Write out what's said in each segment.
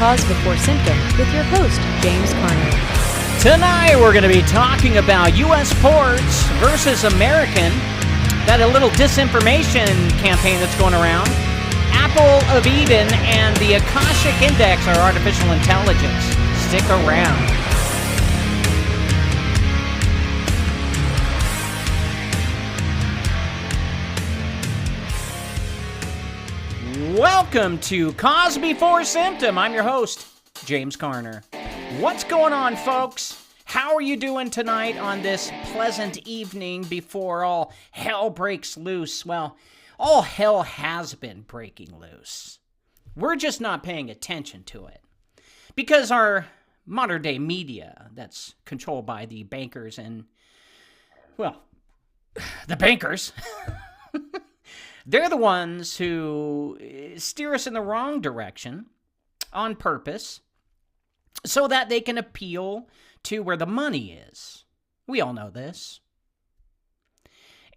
Cause Before Symptom with your host, James Carner. Tonight we're going to be talking about U.S. ports versus American. That a little disinformation campaign that's going around. Apple of Eden and the Akashic Index are artificial intelligence. Stick around. Welcome to Cause Before Symptom. I'm your host, James Carner. What's going on, folks? How are you doing tonight on this pleasant evening before all hell breaks loose? Well, all hell has been breaking loose. We're just not paying attention to it. Because our modern-day media that's controlled by the bankers and, well, the bankers... They're the ones who steer us in the wrong direction on purpose so that they can appeal to where the money is. We all know this.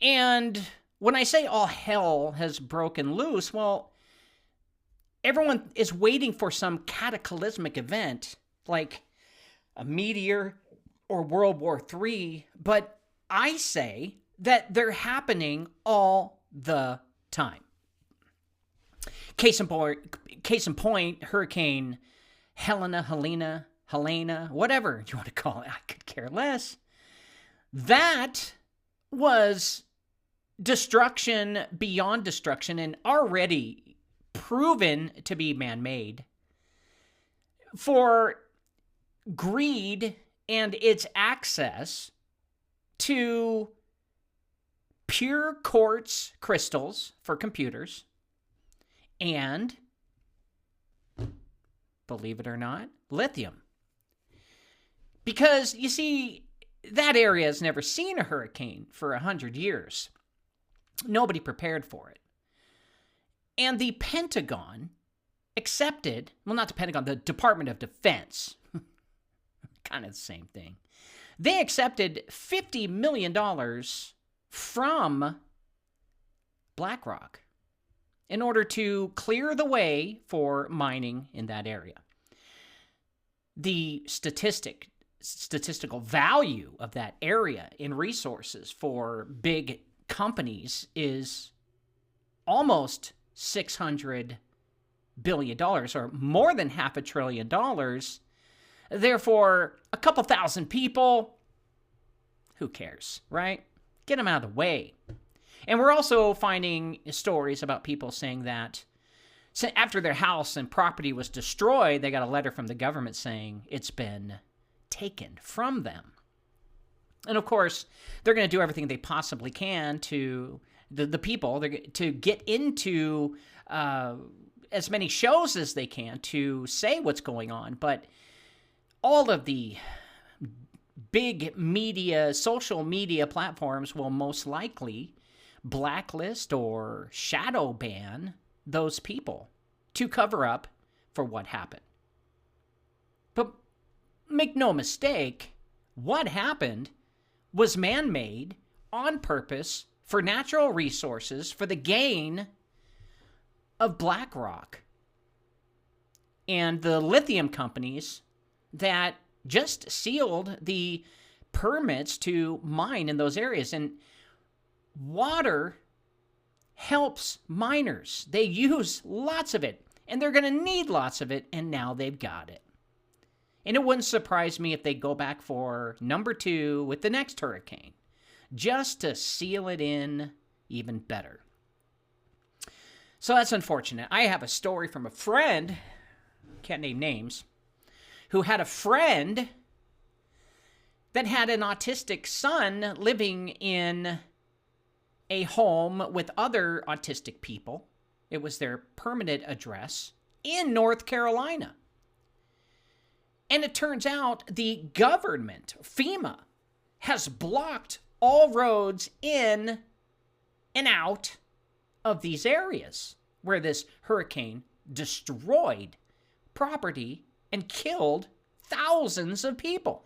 And when I say all hell has broken loose, well, everyone is waiting for some cataclysmic event like a meteor or World War III, but I say that they're happening all the time. Case in point, Hurricane Helena, whatever you want to call it, I could care less. That was destruction beyond destruction and already proven to be man-made for greed and its access to pure quartz crystals for computers, and, believe it or not, lithium. Because, you see, that area has never seen a hurricane for 100 years. Nobody prepared for it. And the Pentagon accepted, well, not the Pentagon, the Department of Defense, kind of the same thing. They accepted $50 million from BlackRock in order to clear the way for mining in that area. The statistical value of that area in resources for big companies is almost $600 billion, or more than $500 billion. Therefore, a couple thousand people, who cares, right? Get them out of the way. And we're also finding stories about people saying that after their house and property was destroyed, they got a letter from the government saying it's been taken from them. And of course, they're going to do everything they possibly can to, the people, to get into as many shows as they can to say what's going on. But all of the big media, social media platforms will most likely blacklist or shadow ban those people to cover up for what happened. But make no mistake, what happened was man-made on purpose for natural resources for the gain of BlackRock and the lithium companies that just sealed the permits to mine in those areas. And water helps miners. They use lots of it, and they're going to need lots of it, and now they've got it. And it wouldn't surprise me if they go back for number 2 with the next hurricane, just to seal it in even better. So that's unfortunate. I have a story from a friend, can't name names, who had a friend that had an autistic son living in a home with other autistic people. It was their permanent address in North Carolina. And it turns out the government, FEMA, has blocked all roads in and out of these areas where this hurricane destroyed property and killed thousands of people.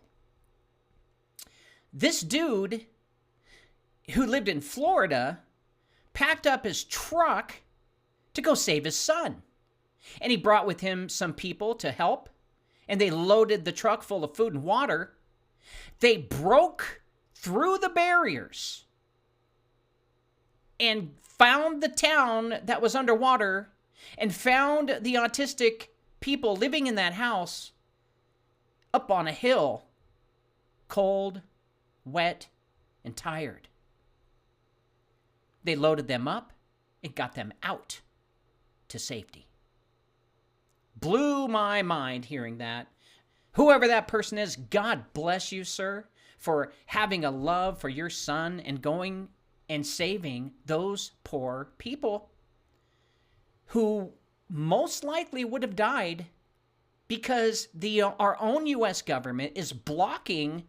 This dude who lived in Florida packed up his truck to go save his son. And he brought with him some people to help, and they loaded the truck full of food and water. They broke through the barriers and found the town that was underwater and found the autistic people living in that house up on a hill, cold, wet, and tired. They loaded them up and got them out to safety. Blew my mind hearing that. Whoever that person is, God bless you, sir, for having a love for your son and going and saving those poor people who most likely would have died because our own U.S. government is blocking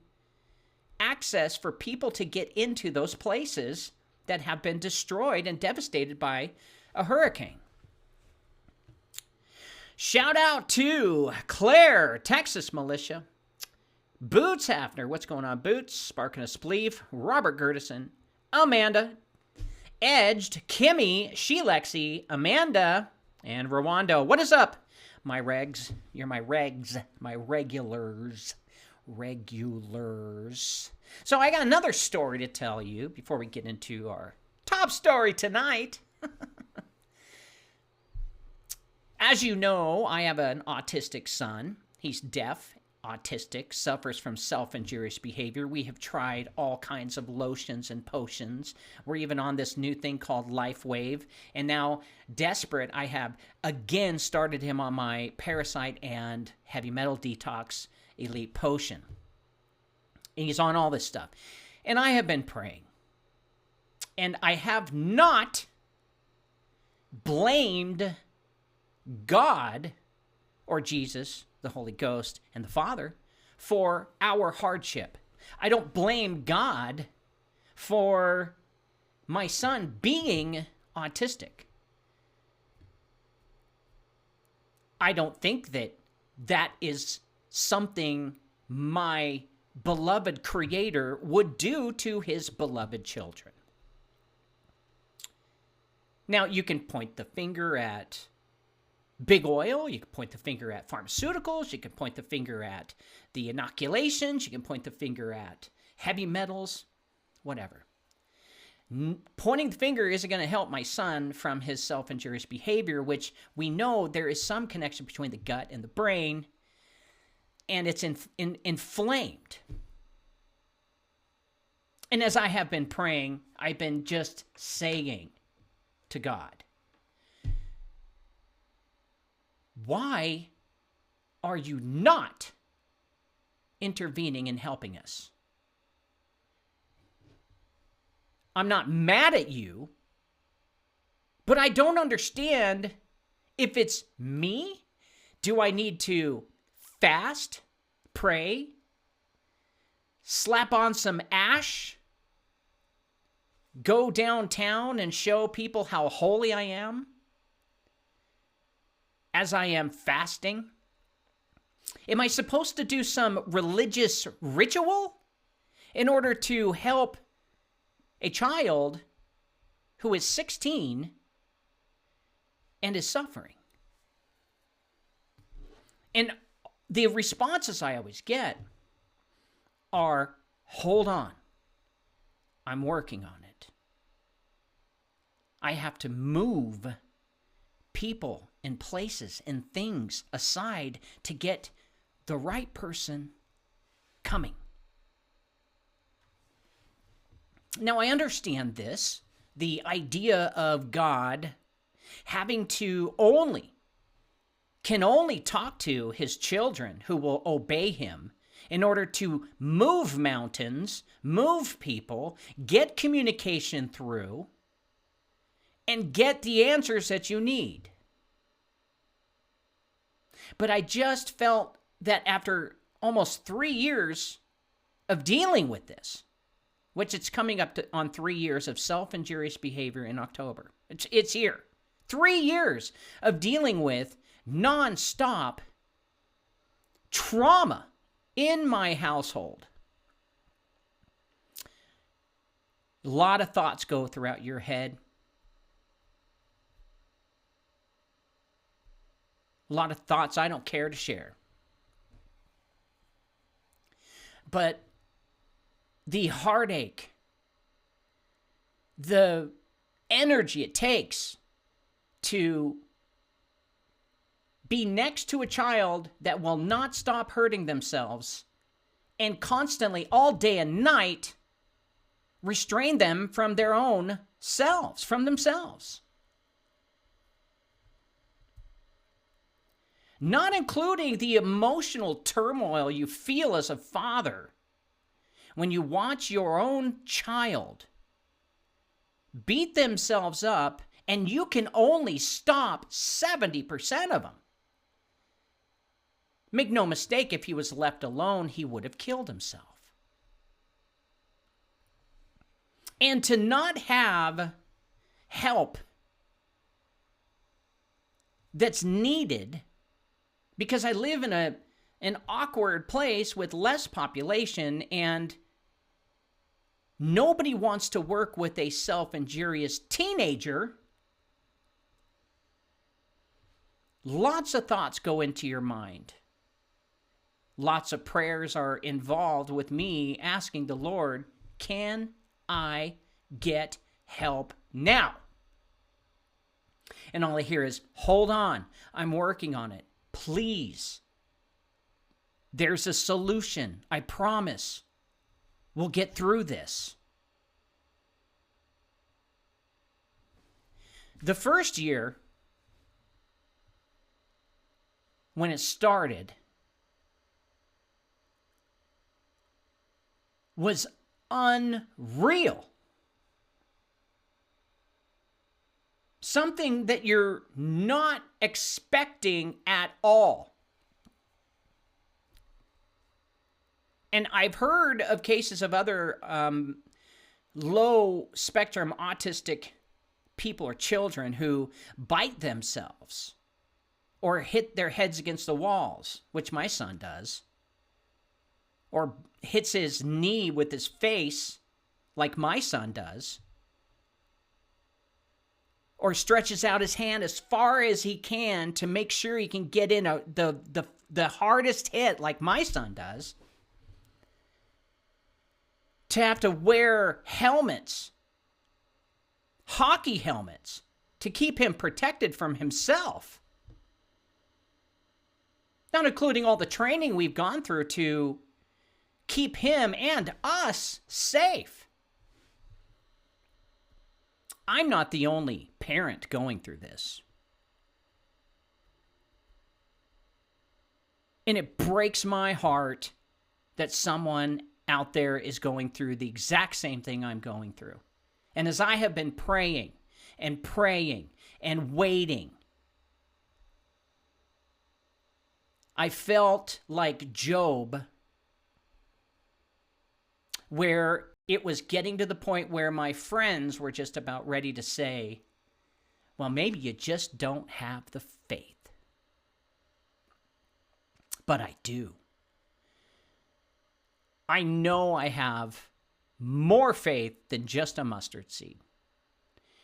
access for people to get into those places that have been destroyed and devastated by a hurricane. Shout out to Claire, Texas Militia. Boots Hafner, what's going on, Boots? Sparking a Spleef. Robert Gertison. Amanda. Edged. Kimmy. Shelexi. Amanda. And Rwando. What is up, my regs? You're my regs. My regulars. Regulars. So I got another story to tell you before we get into our top story tonight. As you know, I have an autistic son. He's deaf, autistic, suffers from self-injurious behavior. We have tried all kinds of lotions and potions. We're even on this new thing called Life Wave. And now, desperate, I have again started him on my Parasite and Heavy Metal Detox Elite Potion. And he's on all this stuff. And I have been praying. And I have not blamed God or Jesus, the Holy Ghost, and the Father for our hardship. I don't blame God for my son being autistic. I don't think that is something my beloved Creator would do to his beloved children. Now, you can point the finger at big oil, you can point the finger at pharmaceuticals, you can point the finger at the inoculations, you can point the finger at heavy metals, whatever. Pointing the finger isn't going to help my son from his self-injurious behavior, which we know there is some connection between the gut and the brain, and it's inflamed. And as I have been praying, I've been just saying to God, why are you not intervening and helping us? I'm not mad at you, but I don't understand if it's me. Do I need to fast, pray, slap on some ash, go downtown and show people how holy I am as I am fasting? Am I supposed to do some religious ritual in order to help a child who is 16 and is suffering? And the responses I always get are, hold on, I'm working on it. I have to move people and places and things aside to get the right person coming. Now, I understand this, the idea of God having to can only talk to his children who will obey him in order to move mountains, move people, get communication through, and get the answers that you need. But I just felt that after almost 3 years of dealing with this, which it's coming up on 3 years of self-injurious behavior in October. It's here. 3 years of dealing with nonstop trauma in my household. A lot of thoughts go throughout your head. a lot of thoughts I don't care to share. But the heartache, the energy it takes to be next to a child that will not stop hurting themselves and constantly, all day and night, restrain them from their own selves, from themselves. Not including the emotional turmoil you feel as a father when you watch your own child beat themselves up and you can only stop 70% of them. Make no mistake, if he was left alone, he would have killed himself. And to not have help that's needed, because I live in an awkward place with less population, and nobody wants to work with a self-injurious teenager. Lots of thoughts go into your mind. Lots of prayers are involved with me asking the Lord, can I get help now? And all I hear is, hold on, I'm working on it. Please. There's a solution. I promise. We'll get through this. The first year, when it started, was unreal. Something that you're not expecting at all. And I've heard of cases of other low spectrum autistic people or children who bite themselves or hit their heads against the walls, which my son does, or hits his knee with his face like my son does, or stretches out his hand as far as he can to make sure he can get in the hardest hit like my son does, to have to wear helmets, hockey helmets, to keep him protected from himself. Not including all the training we've gone through to keep him and us safe. I'm not the only parent going through this. And it breaks my heart that someone out there is going through the exact same thing I'm going through. And as I have been praying and praying and waiting, I felt like Job, where it was getting to the point where my friends were just about ready to say, well, maybe you just don't have the faith. But I do. I know I have more faith than just a mustard seed.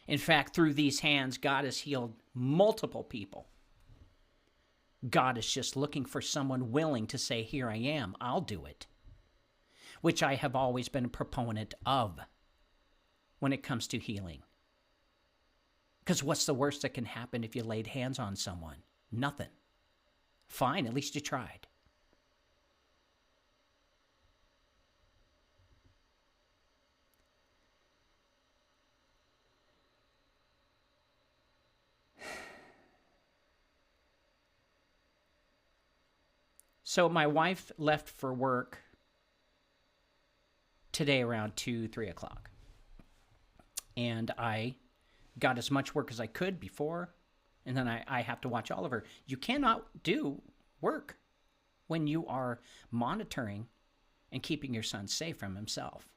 In fact, through these hands, God has healed multiple people. God is just looking for someone willing to say, here I am, I'll do it. Which I have always been a proponent of when it comes to healing. Because what's the worst that can happen if you laid hands on someone? Nothing. Fine, at least you tried. So my wife left for work today around 2, 3 o'clock. And I got as much work as I could before, and then I have to watch Oliver. You cannot do work when you are monitoring and keeping your son safe from himself.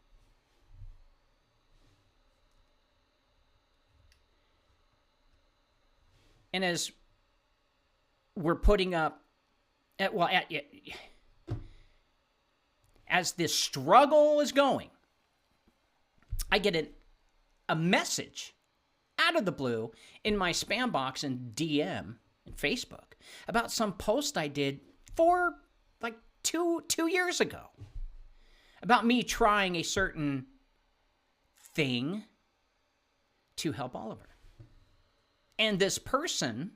And as we're putting up, as this struggle is going, I get a message out of the blue in my spam box and DM in Facebook about some post I did for like two years ago about me trying a certain thing to help Oliver. And this person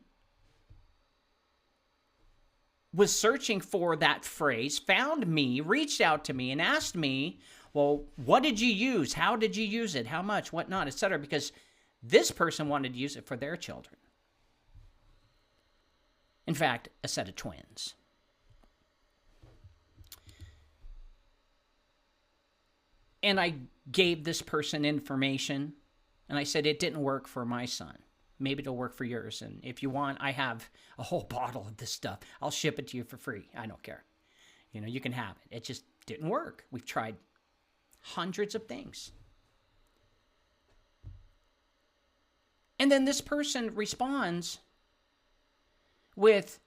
was searching for that phrase, found me, reached out to me, and asked me, well, what did you use? How did you use it? How much? What not? Etc. Because this person wanted to use it for their children. In fact, a set of twins. And I gave this person information, and I said, it didn't work for my son. Maybe it'll work for yours. And if you want, I have a whole bottle of this stuff. I'll ship it to you for free. I don't care. You can have it. It just didn't work. We've tried hundreds of things. And then this person responds with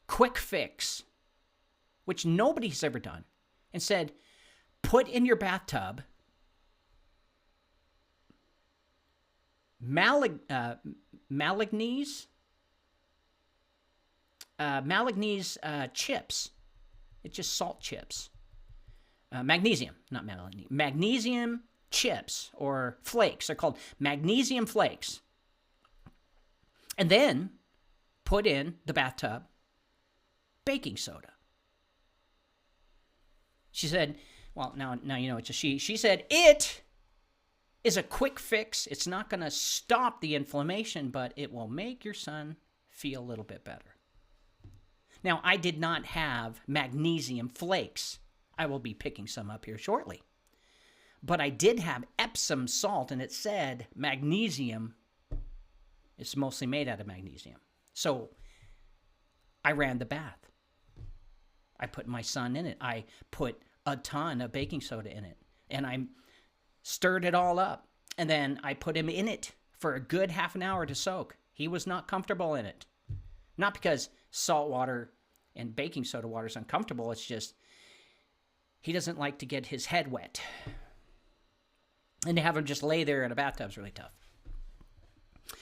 quick fix, which nobody's ever done, and said, put in your bathtub Malignese chips. It's just salt chips. Magnesium, not Malignese. Magnesium chips or flakes. They're called magnesium flakes. And then put in the bathtub baking soda. She said, well, now you know it's a she. She said, it is a quick fix. It's not going to stop the inflammation, but it will make your son feel a little bit better. Now, I did not have magnesium flakes. I will be picking some up here shortly. But I did have Epsom salt, and it said magnesium. It's mostly made out of magnesium. So I ran the bath. I put my son in it. I put a ton of baking soda in it, and I stirred it all up, and then I put him in it for a good half an hour to soak. He was not comfortable in it. Not because salt water and baking soda water is uncomfortable. It's just he doesn't like to get his head wet. And to have him just lay there in a bathtub is really tough.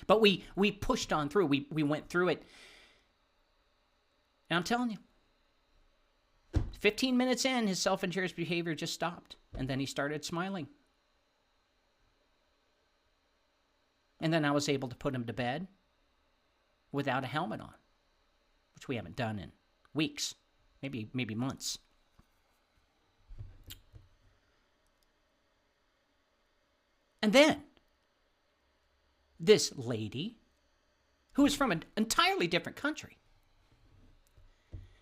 But we pushed on through. We went through it. And I'm telling you, 15 minutes in, his self-injurious behavior just stopped. And then he started smiling. And then I was able to put him to bed without a helmet on, which we haven't done in weeks, maybe months. And then this lady, who is from an entirely different country,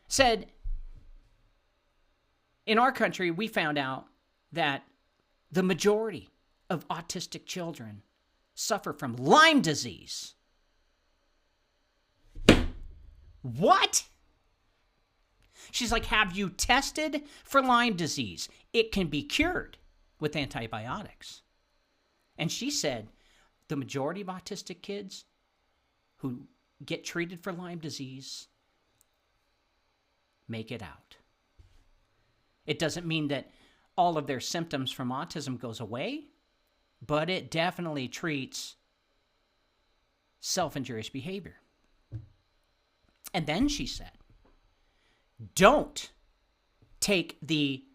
said, in our country, we found out that the majority of autistic children suffer from Lyme disease. What? She's like, have you tested for Lyme disease? It can be cured with antibiotics. And she said the majority of autistic kids who get treated for Lyme disease make it out. It doesn't mean that all of their symptoms from autism goes away, but it definitely treats self-injurious behavior. And then she said, don't take the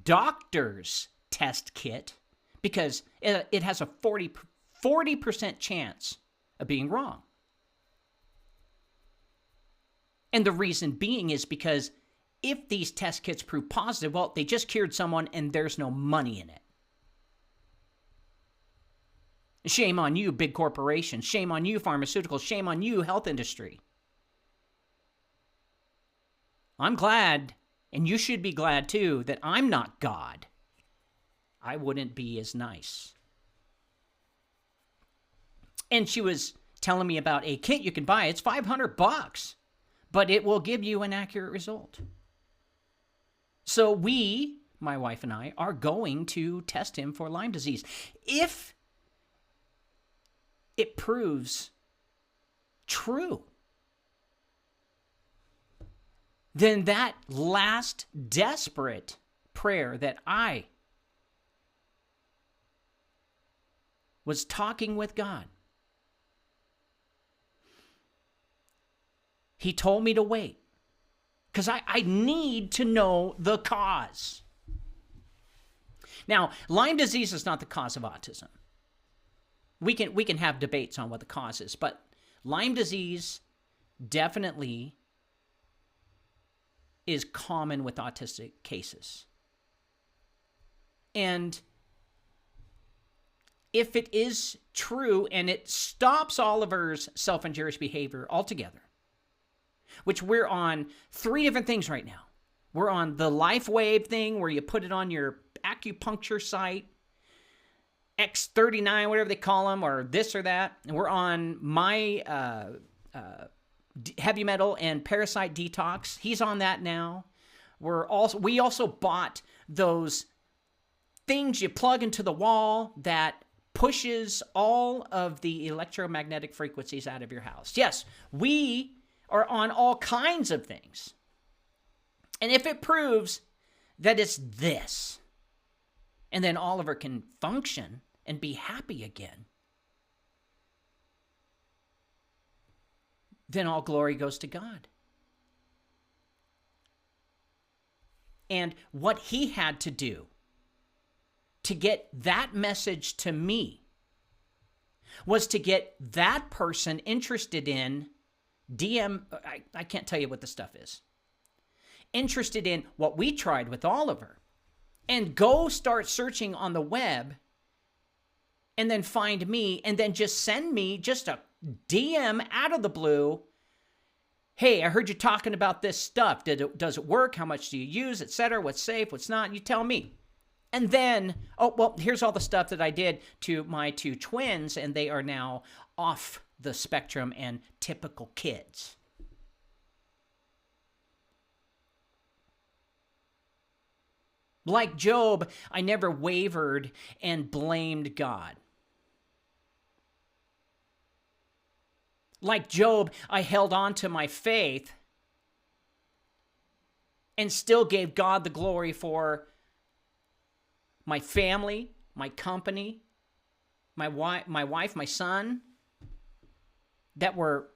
doctor's test kit because it has a 40% chance of being wrong. And the reason being is because if these test kits prove positive, well, they just cured someone and there's no money in it. Shame on you, big corporations. Shame on you, pharmaceuticals. Shame on you, health industry. I'm glad, and you should be glad too, that I'm not God. I wouldn't be as nice. And she was telling me about a kit you can buy. It's $500, but it will give you an accurate result. So we, my wife and I, are going to test him for Lyme disease. If it proves true, then that last desperate prayer that I was talking with God, He told me to wait because I need to know the cause. Now, Lyme disease is not the cause of autism. We can have debates on what the cause is, but Lyme disease definitely is common with autistic cases. And if it is true and it stops Oliver's self-injurious behavior altogether, which we're on 3 different things right now. We're on the Life Wave thing where you put it on your acupuncture site, X39, whatever they call them, or this or that. And we're on my heavy metal and parasite detox. He's on that now. We also bought those things you plug into the wall that pushes all of the electromagnetic frequencies out of your house. Yes, we are on all kinds of things. And if it proves that it's this, and then Oliver can function and be happy again, then all glory goes to God. And what he had to do to get that message to me was to get that person interested in I can't tell you what the stuff is. Interested in what we tried with Oliver. And go start searching on the web and then find me and then just send me just a DM out of the blue. Hey, I heard you talking about this stuff. Does it work? How much do you use, etc.? What's safe, what's not? You tell me. And then, here's all the stuff that I did to my 2 twins, and they are now off the spectrum and typical kids. Like Job, I never wavered and blamed God. Like Job, I held on to my faith and still gave God the glory for my family, my company, my wife, my son, that were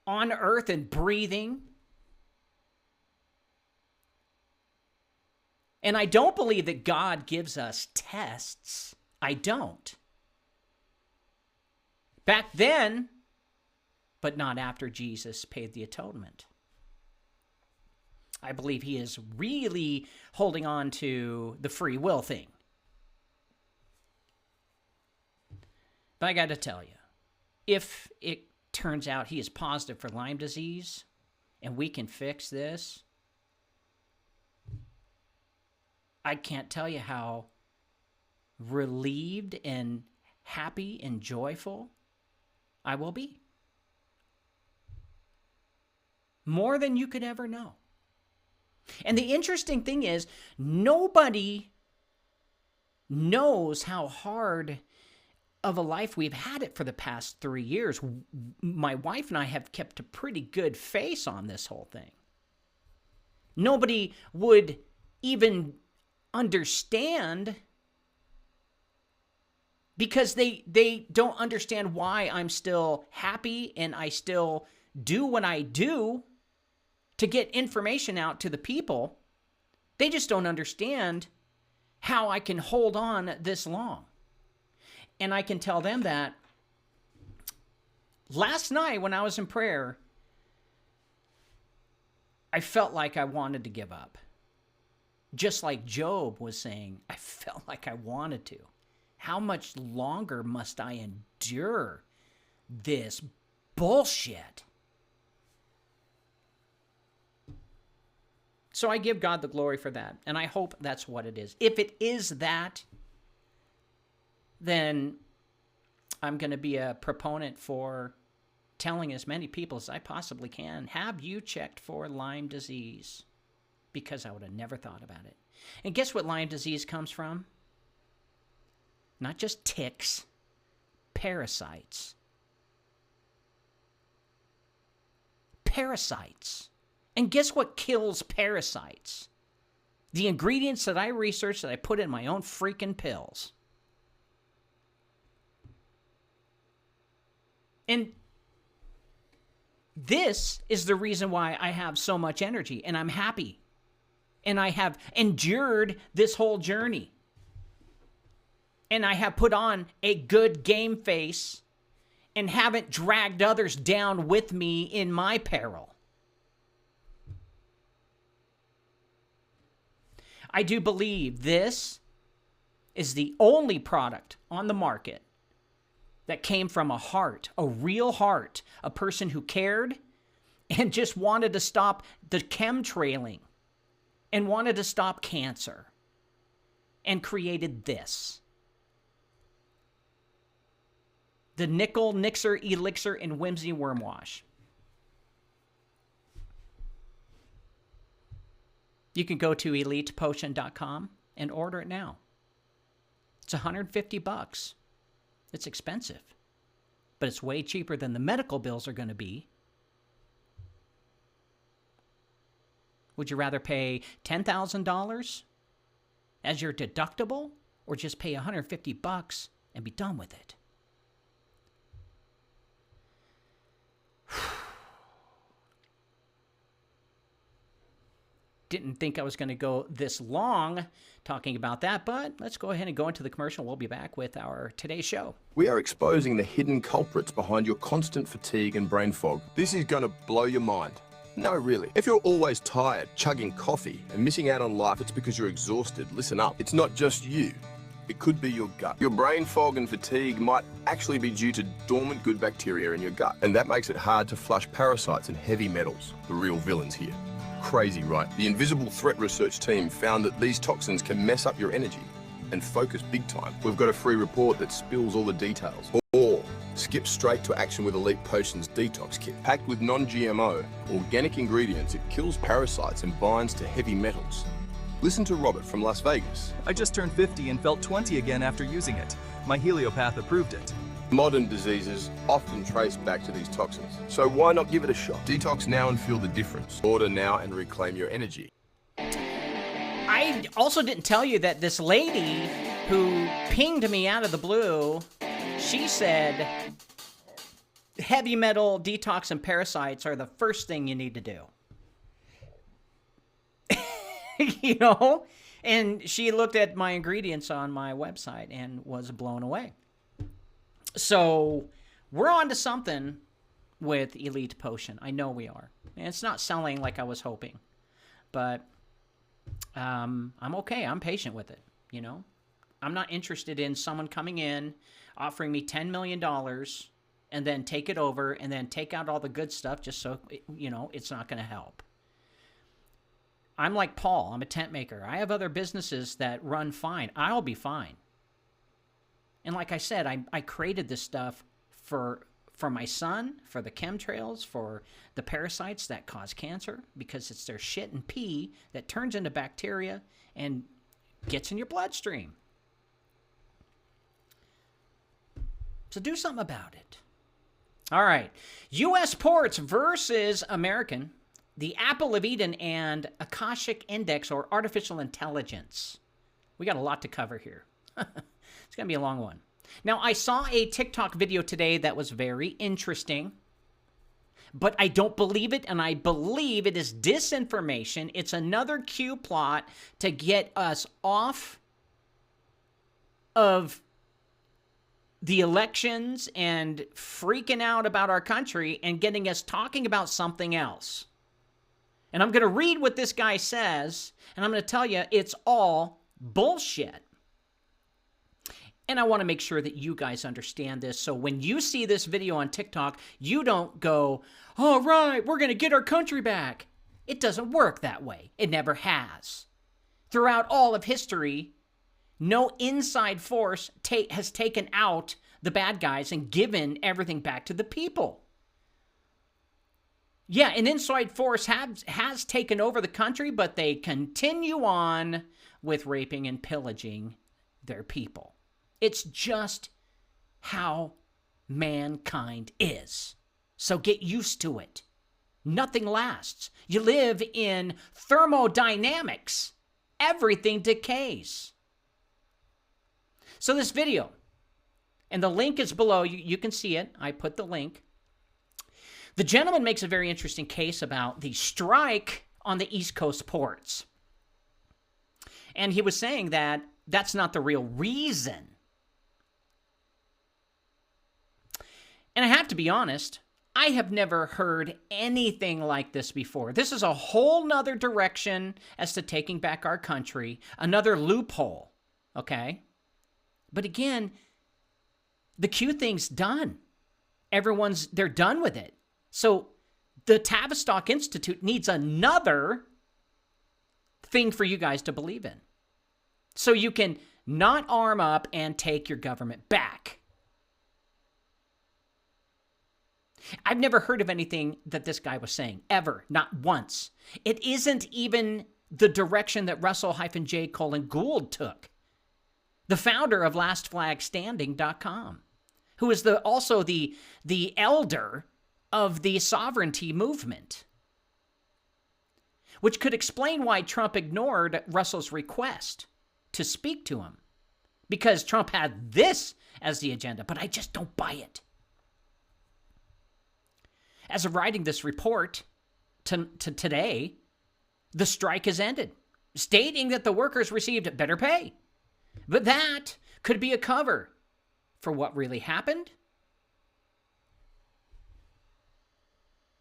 on earth and breathing. And I don't believe that God gives us tests. I don't. Back then, but not after Jesus paid the atonement. I believe he is really holding on to the free will thing. But I got to tell you, if it turns out he is positive for Lyme disease and we can fix this, I can't tell you how relieved and happy and joyful I will be. More than you could ever know. And the interesting thing is, nobody knows how hard of a life we've had it for the past 3 years. My wife and I have kept a pretty good face on this whole thing. Nobody would even understand because they don't understand why I'm still happy and I still do what I do to get information out to the people. They just don't understand how I can hold on this long. And I can tell them that last night when I was in prayer, I felt like I wanted to give up. Just like Job was saying, I felt like I wanted to. How much longer must I endure this bullshit? So I give God the glory for that, and I hope that's what it is. If it is that, then I'm going to be a proponent for telling as many people as I possibly can, have you checked for Lyme disease? Because I would have never thought about it. And guess what Lyme disease comes from? Not just ticks, parasites. Parasites. And guess what kills parasites? The ingredients that I researched that I put in my own freaking pills. And This is the reason why I have so much energy and I'm happy. And I have endured this whole journey. And I have put on a good game face and haven't dragged others down with me in my peril. I do believe this is the only product on the market that came from a heart, a real heart, a person who cared and just wanted to stop the chemtrailing and wanted to stop cancer and created this. The Nickel Nixer Elixir and Whimsy Worm Wash. You can go to elitepotion.com and order it now. It's $150. It's expensive, but it's way cheaper than the medical bills are going to be. Would you rather pay $10,000 as your deductible or just pay $150 and be done with it? Didn't think I was going to go this long talking about that, but let's go ahead and go into the commercial. We'll be back with our today's show. We are exposing the hidden culprits behind your constant fatigue and brain fog. This is going to blow your mind. No, really. If you're always tired, chugging coffee, and missing out on life, it's because you're exhausted. Listen up. It's not just you. It could be your gut. Your brain fog and fatigue might actually be due to dormant good bacteria in your gut, and that makes it hard to flush parasites and heavy metals, the real villains here. Crazy, right? The Invisible Threat research team found that these toxins can mess up your energy and focus big time. We've got a free report that spills all the details. Or skip straight to action with Elite Potion's detox kit. Packed with non-GMO, organic ingredients, it kills parasites and binds to heavy metals. Listen to Robert from Las Vegas. I just turned 50 and felt 20 again after using it. My heliopath approved it. Modern diseases often trace back to these toxins. So why not give it a shot? Detox now and feel the difference. Order now and reclaim your energy. I also didn't tell you that this lady who pinged me out of the blue, she said heavy metal, detox, and parasites are the first thing you need to do. You know? And she looked at my ingredients on my website and was blown away. So we're on to something with Elite Potion. I know we are. And it's not selling like I was hoping. But I'm okay. I'm patient with it, you know? I'm not interested in someone coming in, offering me $10 million, and then take it over, and then take out all the good stuff just so, you know, it's not going to help. I'm like Paul. I'm a tent maker. I have other businesses that run fine. I'll be fine. And like I said, I created this stuff for my son, for the chemtrails, for the parasites that cause cancer, because it's their shit and pee that turns into bacteria and gets in your bloodstream. So do something about it. All right. U.S. ports versus American. The Apple of Eden and Akashic Index, or artificial intelligence. We got a lot to cover here. It's going to be a long one. Now, I saw a TikTok video today that was very interesting, but I don't believe it, and I believe it is disinformation. It's another Q plot to get us off of the elections and freaking out about our country and getting us talking about something else. And I'm going to read what this guy says, and I'm going to tell you it's all bullshit. And I want to make sure that you guys understand this. So when you see this video on TikTok, you don't go, all right, we're going to get our country back. It doesn't work that way. It never has. Throughout all of history, no inside force has taken out the bad guys and given everything back to the people. Yeah, an inside force has taken over the country, but they continue on with raping and pillaging their people. It's just how mankind is. So get used to it. Nothing lasts. You live in thermodynamics. Everything decays. So this video, and the link is below. You can see it. I put the link. The gentleman makes a very interesting case about the strike on the East Coast ports. And he was saying that that's not the real reason. And I have to be honest, I have never heard anything like this before. This is a whole nother direction as to taking back our country, another loophole, okay? But again, the Q thing's done. They're done with it. So the Tavistock Institute needs another thing for you guys to believe in. So you can not arm up and take your government back. I've never heard of anything that this guy was saying, ever, not once. It isn't even the direction that Russell-J. Gould took, the founder of LastFlagStanding.com, who is also the elder of the sovereignty movement, which could explain why Trump ignored Russell's request to speak to him, because Trump had this as the agenda, but I just don't buy it. As of writing this report to today, the strike has ended, stating that the workers received better pay. But that could be a cover for what really happened.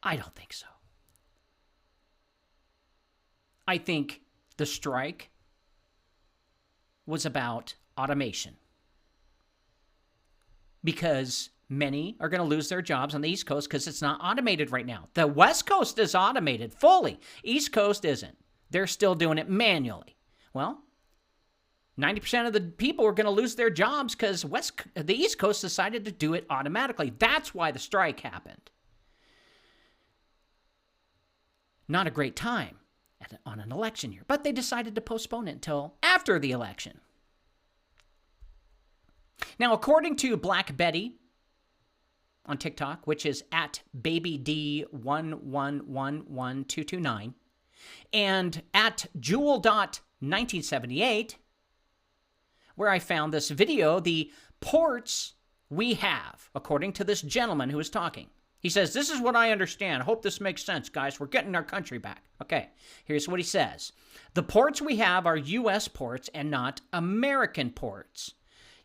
I don't think so. I think the strike was about automation, because many are going to lose their jobs on the East Coast because it's not automated right now. The West Coast is automated fully. East Coast isn't. They're still doing it manually. Well, 90% of the people are going to lose their jobs because the East Coast decided to do it automatically. That's why the strike happened. Not a great time on an election year, but they decided to postpone it until after the election. Now, according to Black Betty on TikTok, which is at BabyD1111229, and at Jewel.1978, where I found this video, the ports we have, according to this gentleman who was talking. He says, this is what I understand. I hope this makes sense, guys. We're getting our country back. Okay, here's what he says. The ports we have are U.S. ports and not American ports.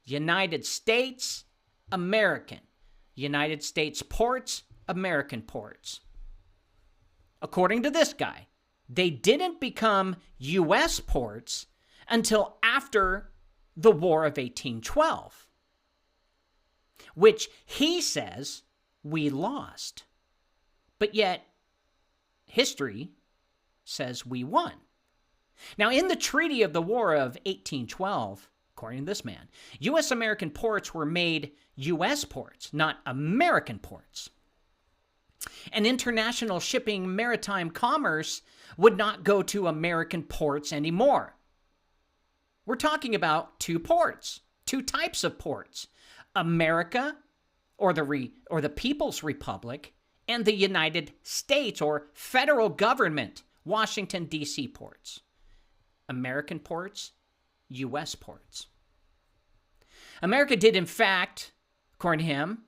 United States, American. United States ports, American ports. According to this guy, they didn't become U.S. ports until after the War of 1812, which he says we lost. But yet, history says we won. Now, in the Treaty of the War of 1812, according to this man, U.S. American ports were made U.S. ports, not American ports. And international shipping maritime commerce would not go to American ports anymore. We're talking about two ports, two types of ports. America, or the People's Republic, and the United States, or federal government, Washington, D.C. ports. American ports, U.S. ports. America did, in fact, according to him,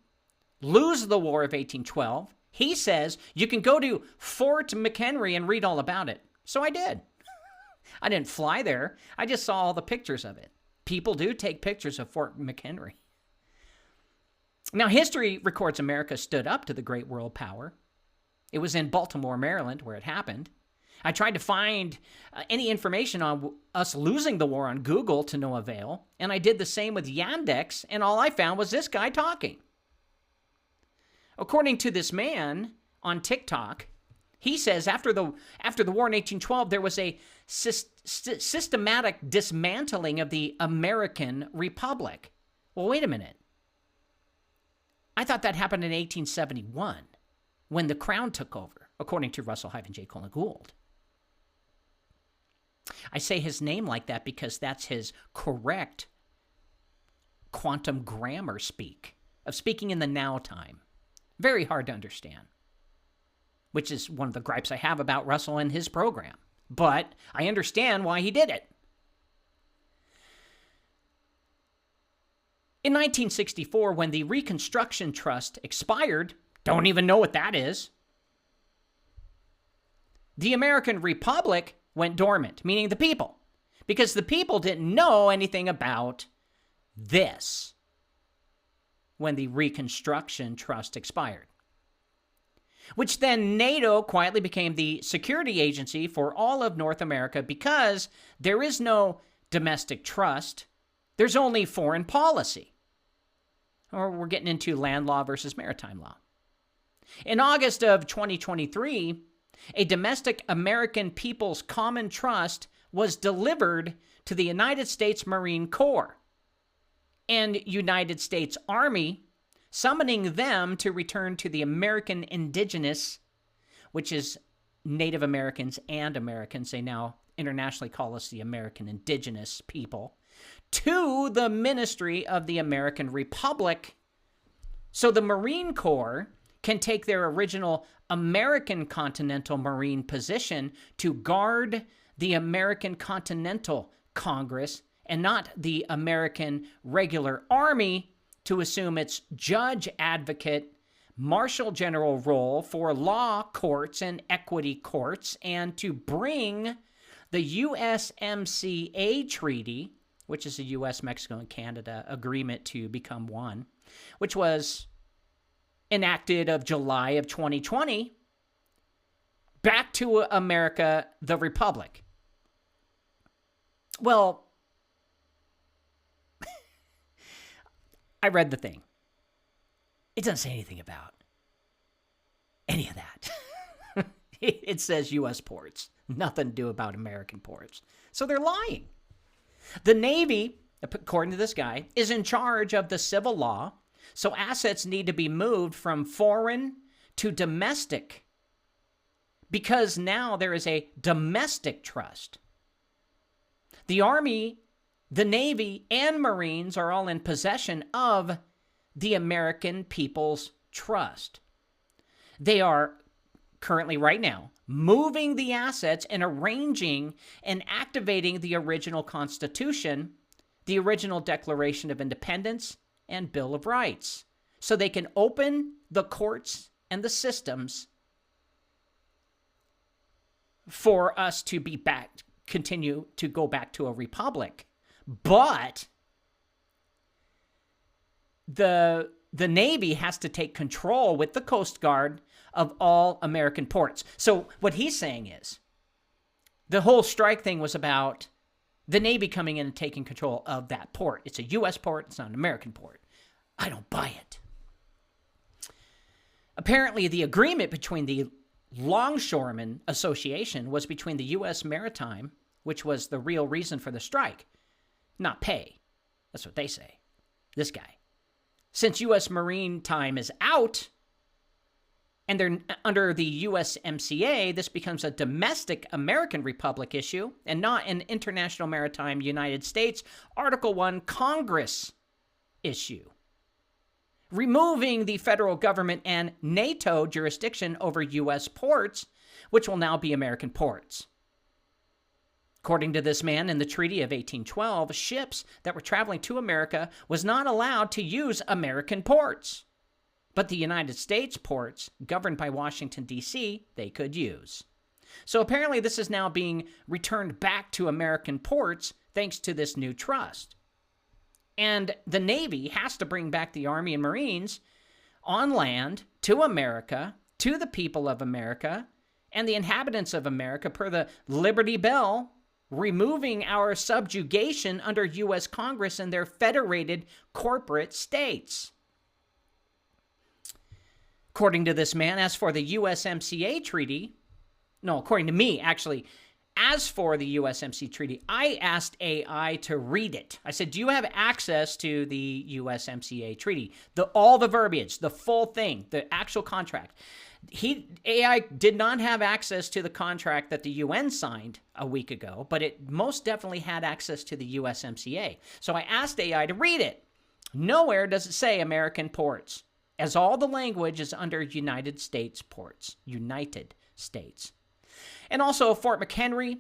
lose the War of 1812. He says you can go to Fort McHenry and read all about it. So I did. I didn't fly there. I just saw all the pictures of it. People do take pictures of Fort McHenry. Now, history records America stood up to the great world power. It was in Baltimore, Maryland, where it happened. I tried to find any information on us losing the war on Google to no avail, and I did the same with Yandex, and all I found was this guy talking. According to this man on TikTok, he says after the war in 1812, there was a systematic dismantling of the American Republic. Well, wait a minute. I thought that happened in 1871 when the Crown took over, according to Russell-J. Gould. I say his name like that because that's his correct quantum grammar speak of speaking in the now time. Very hard to understand, which is one of the gripes I have about Russell and his program. But I understand why he did it. In 1964, when the Reconstruction Trust expired, Don't even know what that is. The American Republic went dormant, meaning the people, because the people didn't know anything about this when the Reconstruction Trust expired, which then NATO quietly became the security agency for all of North America because there is no domestic trust. There's only foreign policy. Or we're getting into land law versus maritime law. In August of 2023, a domestic American People's Common Trust was delivered to the United States Marine Corps and United States Army, summoning them to return to the American indigenous, which is Native Americans and Americans. They now internationally call us the American indigenous people, to the Ministry of the American Republic. So the Marine Corps can take their original American Continental Marine position to guard the American Continental Congress and not the American regular Army to assume its judge advocate, marshal general role for law courts and equity courts, and to bring the USMCA Treaty, which is a U.S., Mexico, and Canada agreement to become one, which was enacted of July of 2020, back to America, the Republic. Well, I read the thing. It doesn't say anything about any of that. It says U.S. ports. Nothing to do about American ports. So they're lying. The Navy, according to this guy, is in charge of the civil law, so assets need to be moved from foreign to domestic because now there is a domestic trust. The Army, the Navy, and Marines are all in possession of the American People's Trust. They are currently, right now, moving the assets and arranging and activating the original Constitution, the original Declaration of Independence, and Bill of Rights, so they can open the courts and the systems for us to be back, continue to go back to a republic. But the Navy has to take control with the Coast Guard of all American ports. So what he's saying is the whole strike thing was about the Navy coming in and taking control of that port. It's a U.S. port. It's not an American port. I don't buy it. Apparently, the agreement between the Longshoremen Association was between the U.S. Maritime, which was the real reason for the strike, not pay. That's what they say. This guy. Since U.S. Marine time is out, and they're under the USMCA, this becomes a domestic American Republic issue and not an International Maritime United States Article 1 Congress issue, removing the federal government and NATO jurisdiction over U.S. ports, which will now be American ports. According to this man, in the Treaty of 1812, ships that were traveling to America was not allowed to use American ports. But the United States ports, governed by Washington, D.C., they could use. So apparently this is now being returned back to American ports thanks to this new trust. And the Navy has to bring back the Army and Marines on land to America, to the people of America, and the inhabitants of America per the Liberty Bell, removing our subjugation under U.S. Congress and their federated corporate states. According to this man, as for the USMCA treaty, no, according to me, actually, as for the USMCA treaty, I asked AI to read it. I said, do you have access to the USMCA treaty? All the verbiage, the full thing, the actual contract. AI did not have access to the contract that the UN signed a week ago, but it most definitely had access to the USMCA. So I asked AI to read it. Nowhere does it say American ports, as all the language is under United States ports, United States. And also Fort McHenry,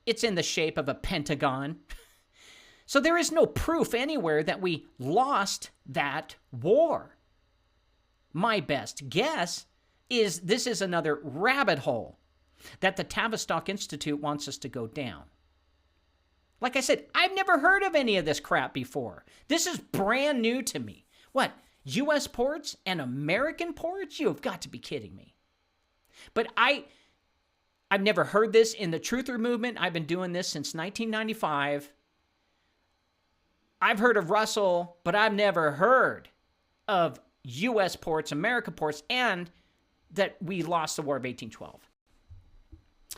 it's in the shape of a pentagon. So there is no proof anywhere that we lost that war. My best guess is this is another rabbit hole that the Tavistock Institute wants us to go down. Like I said, I've never heard of any of this crap before. This is brand new to me. What, U.S. ports and American ports? You've got to be kidding me. But I've never heard this in the truther movement. I've been doing this since 1995. I've heard of Russell, but I've never heard of U.S. ports, American ports, and that we lost the War of 1812.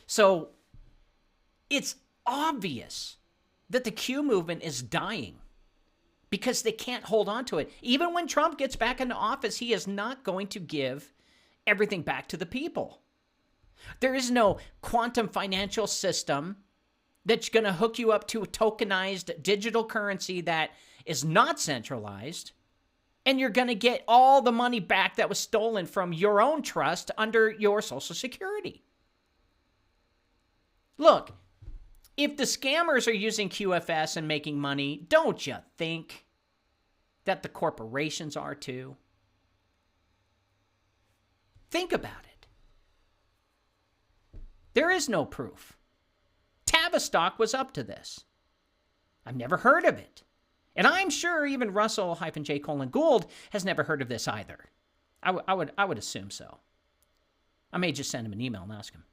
So it's obvious that the Q movement is dying because they can't hold on to it. Even when Trump gets back into office, he is not going to give everything back to the people. There is no quantum financial system that's going to hook you up to a tokenized digital currency that is not centralized, and you're going to get all the money back that was stolen from your own trust under your Social Security. Look, if the scammers are using QFS and making money, don't you think that the corporations are too? Think about it. There is no proof. Tavistock was up to this. I've never heard of it. And I'm sure even Russell-J. Gould has never heard of this either. I would assume so. I may just send him an email and ask him.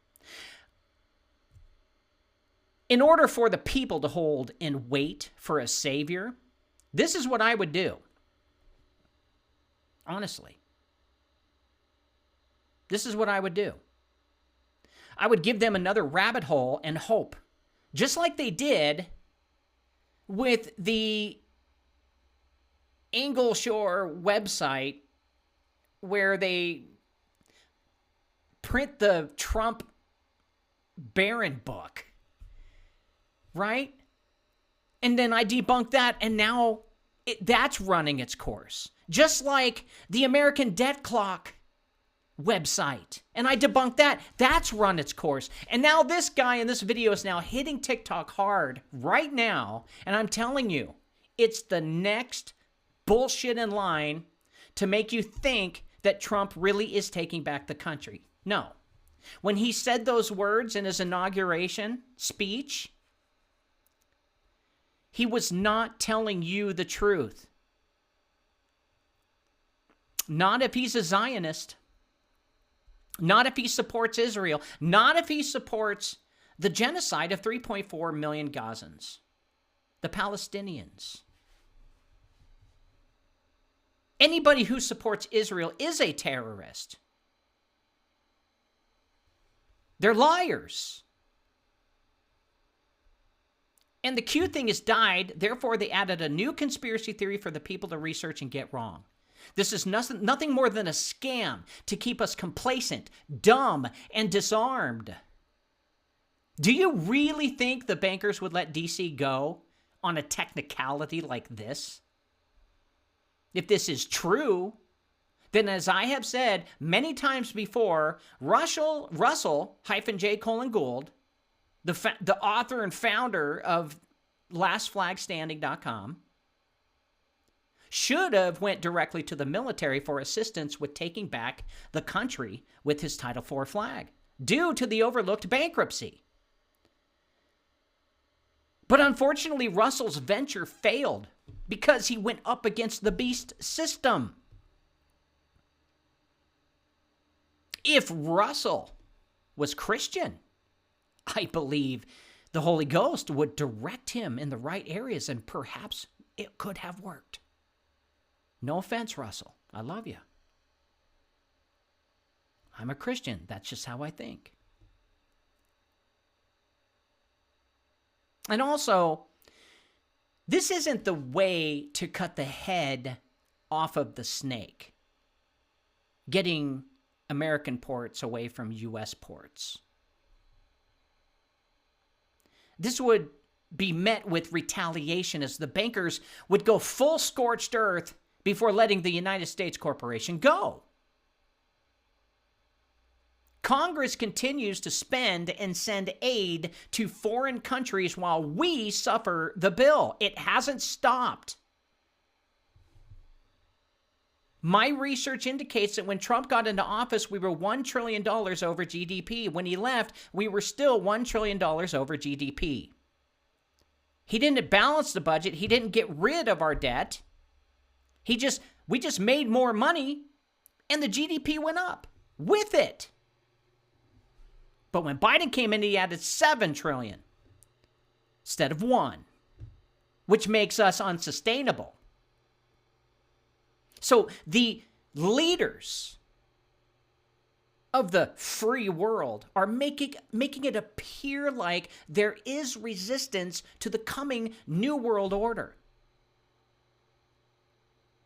In order for the people to hold and wait for a savior, this is what I would do. Honestly. This is what I would do. I would give them another rabbit hole and hope. Just like they did with the Ingleshore website where they print the Trump Barron book. Right? And then I debunked that, and now that's running its course. Just like the American Debt Clock website. And I debunked that. That's run its course. And now this guy in this video is now hitting TikTok hard right now. And I'm telling you, it's the next bullshit in line to make you think that Trump really is taking back the country. No. When he said those words in his inauguration speech, he was not telling you the truth. Not if he's a Zionist. Not if he supports Israel. Not if he supports the genocide of 3.4 million Gazans. The Palestinians. Anybody who supports Israel is a terrorist. They're liars. And the Q thing has died, therefore they added a new conspiracy theory for the people to research and get wrong. This is nothing more than a scam to keep us complacent, dumb, and disarmed. Do you really think the bankers would let DC go on a technicality like this? If this is true, then as I have said many times before, Russell-J. Gould, the author and founder of lastflagstanding.com, should have went directly to the military for assistance with taking back the country with his Title IV flag, due to the overlooked bankruptcy. But unfortunately, Russell's venture failed because he went up against the beast system. If Russell was Christian, I believe the Holy Ghost would direct him in the right areas, and perhaps it could have worked. No offense, Russell. I love you. I'm a Christian. That's just how I think. And also, this isn't the way to cut the head off of the snake, getting American ports away from U.S. ports. This would be met with retaliation as the bankers would go full scorched earth before letting the United States corporation go. Congress continues to spend and send aid to foreign countries while we suffer the bill. It hasn't stopped. My research indicates that when Trump got into office, we were $1 trillion over GDP. When he left, we were still $1 trillion over GDP. He didn't balance the budget. He didn't get rid of our debt. We just made more money, and the GDP went up with it. But when Biden came in, he added $7 trillion instead of $1 trillion, which makes us unsustainable. So the leaders of the free world are making it appear like there is resistance to the coming New World Order.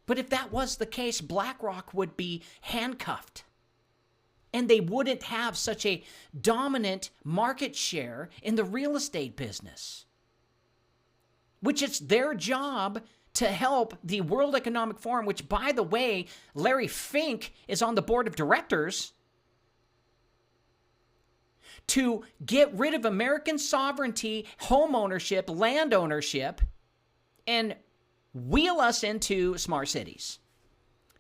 But if that was the case, BlackRock would be handcuffed. And they wouldn't have such a dominant market share in the real estate business, which it's their job to help the World Economic Forum, which, by the way, Larry Fink is on the board of directors, to get rid of American sovereignty, home ownership, land ownership, and wheel us into smart cities.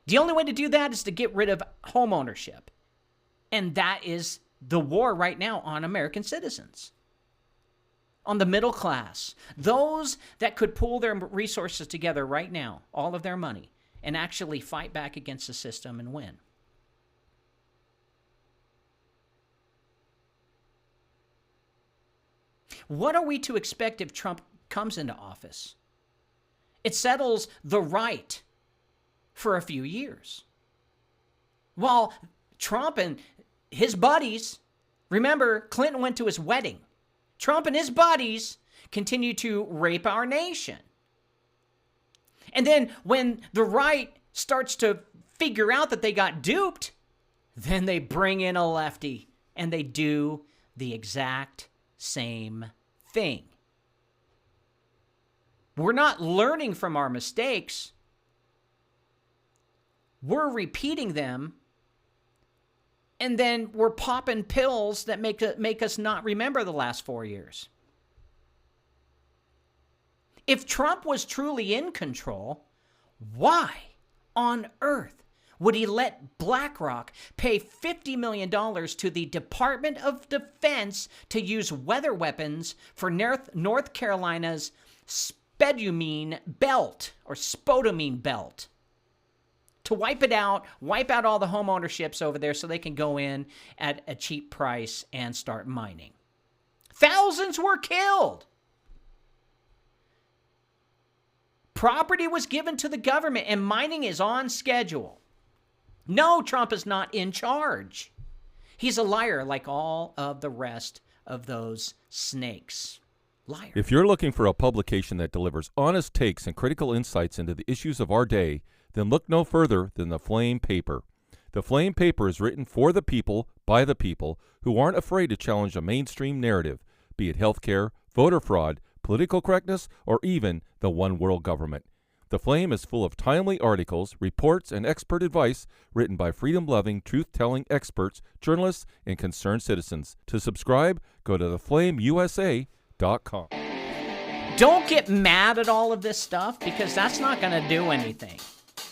The only way to do that is to get rid of home ownership. And that is the war right now on American citizens, on the middle class, those that could pool their resources together right now, all of their money, and actually fight back against the system and win. What are we to expect if Trump comes into office? It settles the right for a few years. While Trump and his buddies, remember, Clinton went to his wedding. Trump and his buddies continue to rape our nation. And then when the right starts to figure out that they got duped, then they bring in a lefty and they do the exact same thing. We're not learning from our mistakes. We're repeating them. And then we're popping pills that make us not remember the last 4 years. If Trump was truly in control, why on earth would he let BlackRock pay $50 million to the Department of Defense to use weather weapons for North Carolina's spodumene belt or spodumene belt? To wipe out all the home ownerships over there so they can go in at a cheap price and start mining. Thousands were killed. Property was given to the government and mining is on schedule. No, Trump is not in charge. He's a liar like all of the rest of those snakes. Liar. If you're looking for a publication that delivers honest takes and critical insights into the issues of our day, then look no further than the Flame Paper. The Flame Paper is written for the people, by the people, who aren't afraid to challenge a mainstream narrative, be it healthcare, voter fraud, political correctness, or even the one world government. The Flame is full of timely articles, reports, and expert advice written by freedom-loving, truth-telling experts, journalists, and concerned citizens. To subscribe, go to theflameusa.com. Don't get mad at all of this stuff because that's not going to do anything.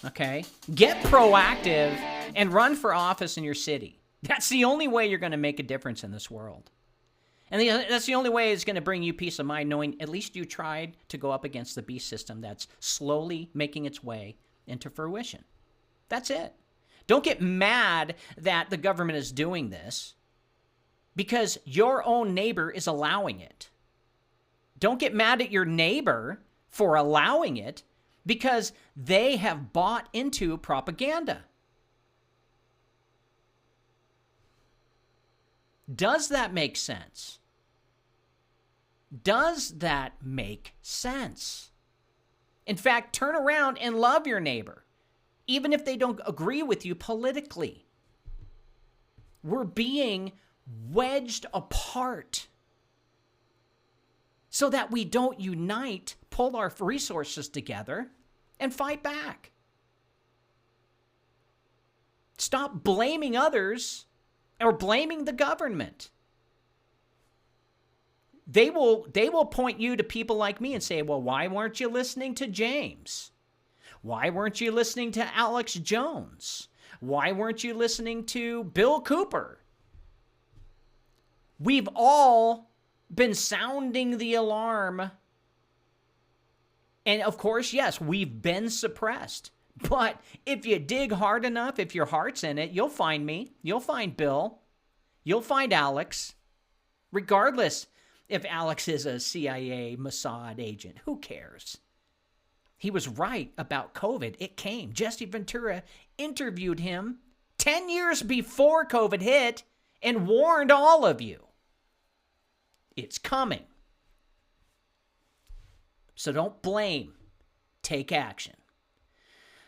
Okay? Get proactive and run for office in your city. That's the only way you're going to make a difference in this world. And that's the only way it's going to bring you peace of mind, knowing at least you tried to go up against the beast system that's slowly making its way into fruition. That's it. Don't get mad that the government is doing this because your own neighbor is allowing it. Don't get mad at your neighbor for allowing it because they have bought into propaganda. Does that make sense? Does that make sense? In fact, turn around and love your neighbor, even if they don't agree with you politically. We're being wedged apart so that we don't unite, pull our resources together, and fight back. Stop blaming others or blaming the government. They will point you to people like me and say, well, why weren't you listening to James? Why weren't you listening to Alex Jones? Why weren't you listening to Bill Cooper? We've all been sounding the alarm. And of course, yes, we've been suppressed. But if you dig hard enough, if your heart's in it, you'll find me. You'll find Bill. You'll find Alex. Regardless if Alex is a CIA Mossad agent, who cares? He was right about COVID. It came. Jesse Ventura interviewed him 10 years before COVID hit and warned all of you. It's coming. So don't blame. Take action.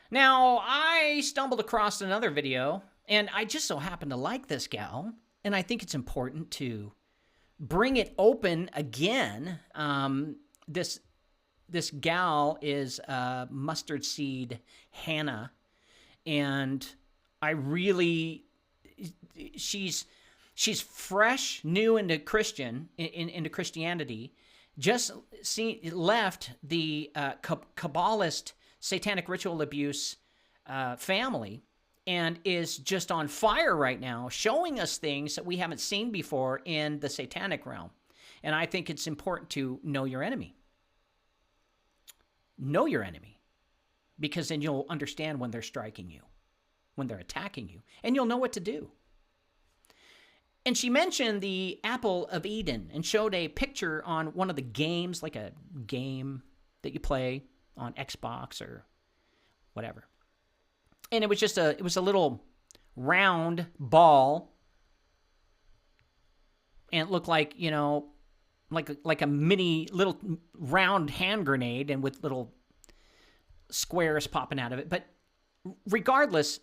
Now, I stumbled across another video, and I just so happen to like this gal, and I think it's important to bring it open again. This gal is Mustard Seed Hannah, and I really, she's fresh, new into into Christianity. Just left the Kabbalist satanic ritual abuse family, and is just on fire right now, showing us things that we haven't seen before in the satanic realm. And I think it's important to know your enemy. Know your enemy, because then you'll understand when they're striking you, when they're attacking you, and you'll know what to do. And she mentioned the Apple of Eden and showed a picture on one of the games, like a game that you play on Xbox or whatever. And it was just it was a little round ball, and it looked like, like a mini little round hand grenade, and with little squares popping out of it. But regardless,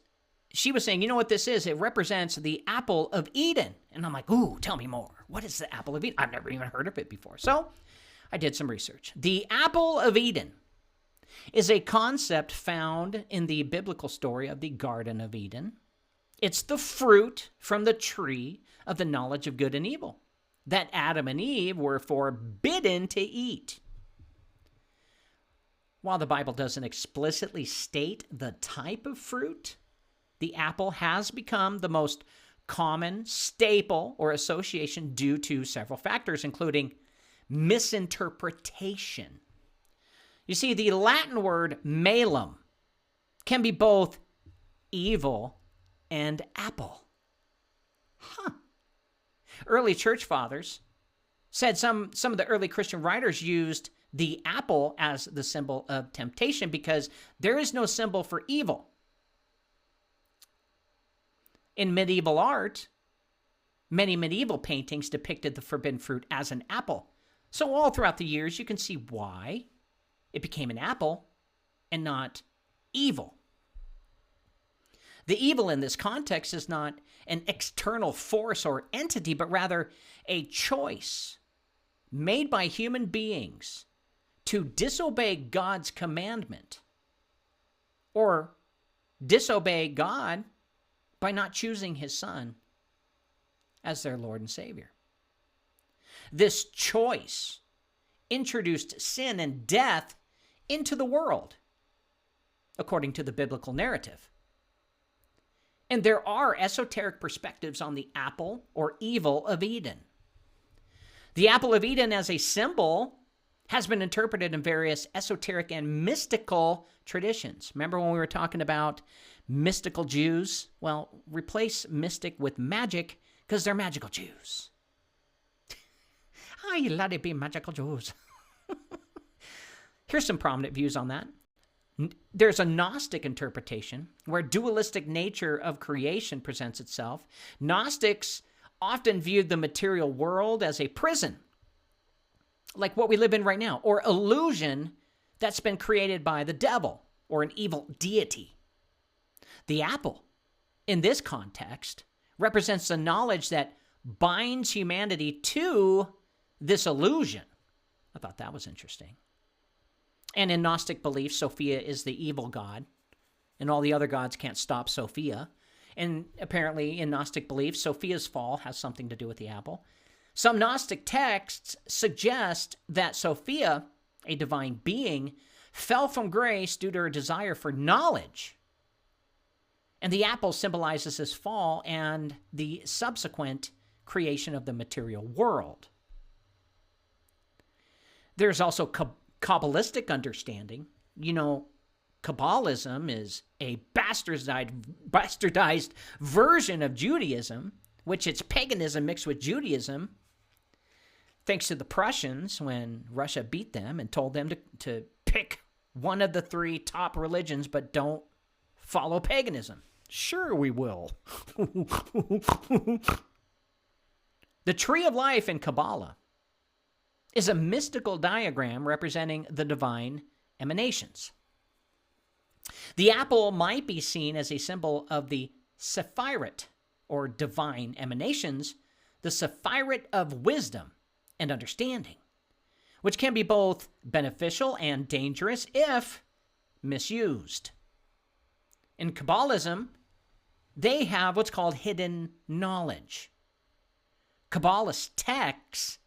she was saying, you know what this is? It represents the Apple of Eden. And I'm like, ooh, tell me more. What is the Apple of Eden? I've never even heard of it before. So I did some research. The Apple of Eden is a concept found in the biblical story of the Garden of Eden. It's the fruit from the tree of the knowledge of good and evil that Adam and Eve were forbidden to eat. While the Bible doesn't explicitly state the type of fruit, the apple has become the most common staple or association due to several factors, including misinterpretation. You see, the Latin word malum can be both evil and apple. Early church fathers said some of the early Christian writers used the apple as the symbol of temptation because there is no symbol for evil. In medieval art, many medieval paintings depicted the forbidden fruit as an apple. So all throughout the years, you can see why it became an apple and not evil. The evil in this context is not an external force or entity, but rather a choice made by human beings to disobey God's commandment or disobey God by not choosing his Son as their Lord and Savior. This choice introduced sin and death into the world, according to the biblical narrative. And there are esoteric perspectives on the apple or evil of Eden. The apple of Eden as a symbol has been interpreted in various esoteric and mystical traditions. Remember when we were talking about mystical Jews? Well, replace mystic with magic because they're magical Jews. I let it be magical Jews. Here's some prominent views on that. There's a Gnostic interpretation where dualistic nature of creation presents itself. Gnostics often viewed the material world as a prison, like what we live in right now, or illusion that's been created by the devil or an evil deity. The apple, in this context, represents the knowledge that binds humanity to this illusion. I thought that was interesting. And in Gnostic belief, Sophia is the evil god, and all the other gods can't stop Sophia. And apparently, in Gnostic belief, Sophia's fall has something to do with the apple. Some Gnostic texts suggest that Sophia, a divine being, fell from grace due to her desire for knowledge. And the apple symbolizes this fall and the subsequent creation of the material world. There's also Kabbalistic understanding. You know, Kabbalism is a bastardized version of Judaism, which it's paganism mixed with Judaism, thanks to the Prussians when Russia beat them and told them to pick one of the three top religions, but don't follow paganism. Sure, we will. The tree of life in Kabbalah is a mystical diagram representing the divine emanations. The apple might be seen as a symbol of the Sephirat, or divine emanations, the Sephirat of wisdom and understanding, which can be both beneficial and dangerous if misused. In Kabbalism, they have what's called hidden knowledge. Kabbalist texts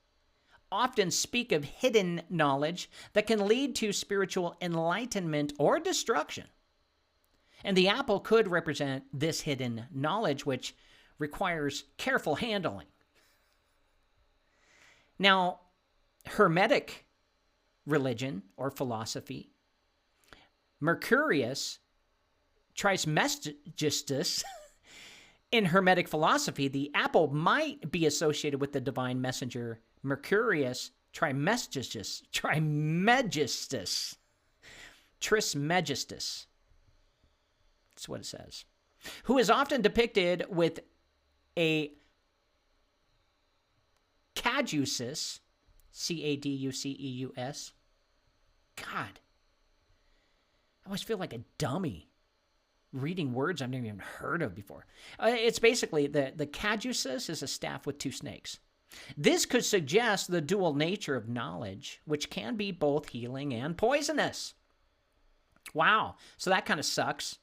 often speak of hidden knowledge that can lead to spiritual enlightenment or destruction. And the apple could represent this hidden knowledge, which requires careful handling. Now, Hermetic religion or philosophy, Mercurius Trismegistus, in Hermetic philosophy, the apple might be associated with the divine messenger Mercurius Trismegistus. That's what it says. Who is often depicted with a caduceus, Caduceus. God, I always feel like a dummy reading words I've never even heard of before. It's basically the caduceus is a staff with two snakes. This could suggest the dual nature of knowledge, which can be both healing and poisonous. Wow, so that kind of sucks.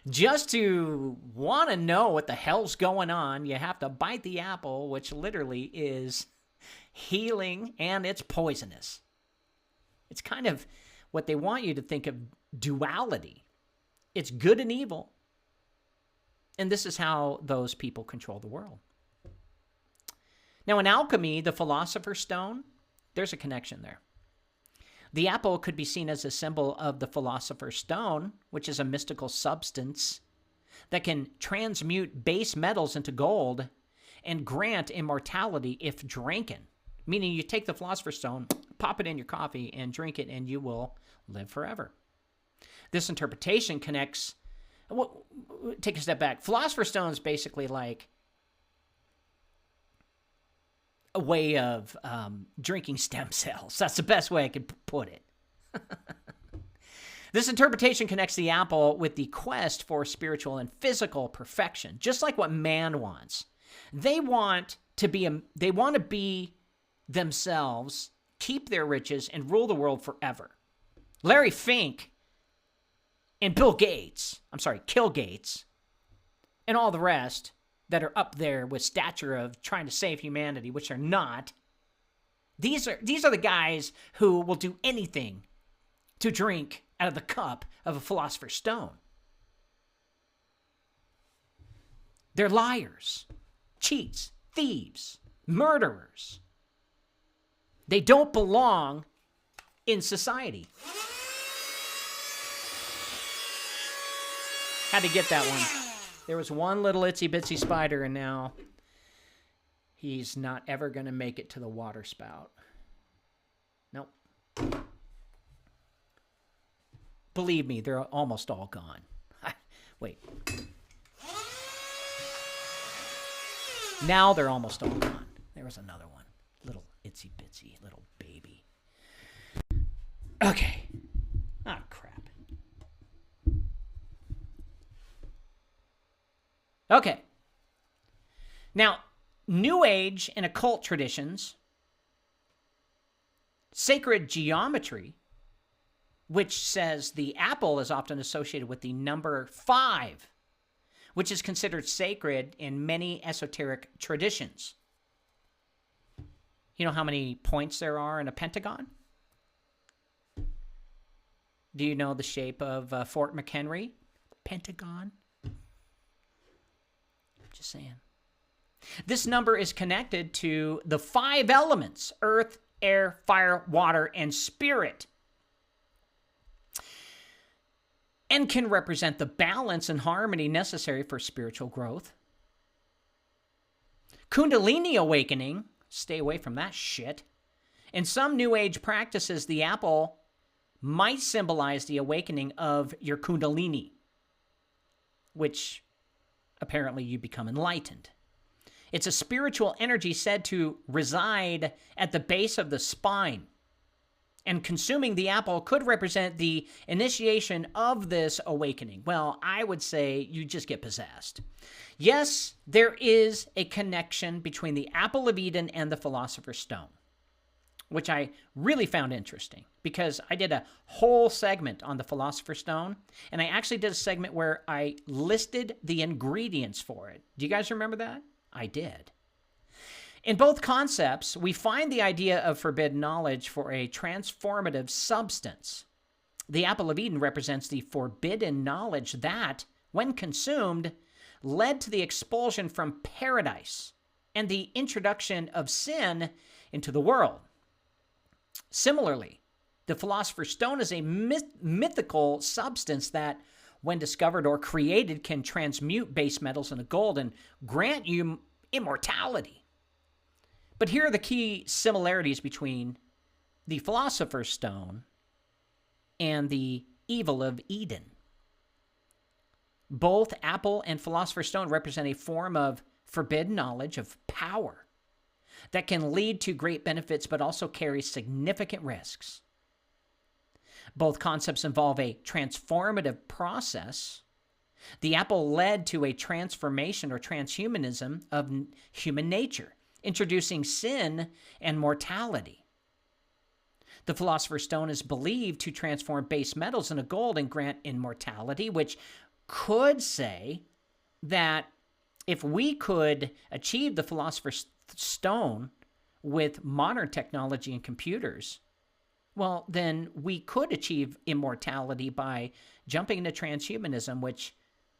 Just to want to know what the hell's going on, you have to bite the apple, which literally is healing and it's poisonous. It's kind of what they want you to think of duality. It's good and evil. And this is how those people control the world. Now, in alchemy, the philosopher's stone, there's a connection there. The apple could be seen as a symbol of the philosopher's stone, which is a mystical substance that can transmute base metals into gold and grant immortality if drinking. Meaning you take the philosopher's stone, pop it in your coffee, and drink it, and you will live forever. This interpretation connects... Well, take a step back. Philosopher's stone is basically like a way of drinking stem cells. That's the best way I could put it. This interpretation connects the apple with the quest for spiritual and physical perfection, just like what man wants. They want to be themselves, keep their riches, and rule the world forever. Larry Fink and Bill Gates, and all the rest that are up there with stature of trying to save humanity, which are not. These are the guys who will do anything to drink out of the cup of a philosopher's stone. They're liars, cheats, thieves, murderers. They don't belong in society. Had to get that one. There was one little itsy-bitsy spider, and now he's not ever going to make it to the water spout. Nope. Believe me, they're almost all gone. Wait. Now they're almost all gone. There was another one. Little itsy-bitsy little baby. Okay. Oh, crap. Okay. Now, New Age and occult traditions, sacred geometry, which says the apple is often associated with the number 5, which is considered sacred in many esoteric traditions. You know how many points there are in a pentagon? Do you know the shape of Fort McHenry? Pentagon? Just saying. This number is connected to the 5 elements: earth, air, fire, water, and spirit, and can represent the balance and harmony necessary for spiritual growth. Kundalini awakening, stay away from that shit. In some New Age practices, the apple might symbolize the awakening of your Kundalini, which apparently you become enlightened. It's a spiritual energy said to reside at the base of the spine, and consuming the apple could represent the initiation of this awakening. Well, I would say you just get possessed. Yes, there is a connection between the apple of Eden and the Philosopher's Stone, which I really found interesting because I did a whole segment on the Philosopher's Stone, and I actually did a segment where I listed the ingredients for it. Do you guys remember that? I did. In both concepts, we find the idea of forbidden knowledge for a transformative substance. The apple of Eden represents the forbidden knowledge that, when consumed, led to the expulsion from paradise and the introduction of sin into the world. Similarly, the Philosopher's Stone is a mythical substance that, when discovered or created, can transmute base metals into gold and grant you immortality. But here are the key similarities between the Philosopher's Stone and the evil of Eden. Both apple and Philosopher's Stone represent a form of forbidden knowledge of power that can lead to great benefits but also carry significant risks. Both concepts involve a transformative process. The apple led to a transformation or transhumanism of human nature, introducing sin and mortality. The Philosopher's Stone is believed to transform base metals into gold and grant immortality, which could say that if we could achieve the Philosopher's Stone with modern technology and computers, well, then we could achieve immortality by jumping into transhumanism, which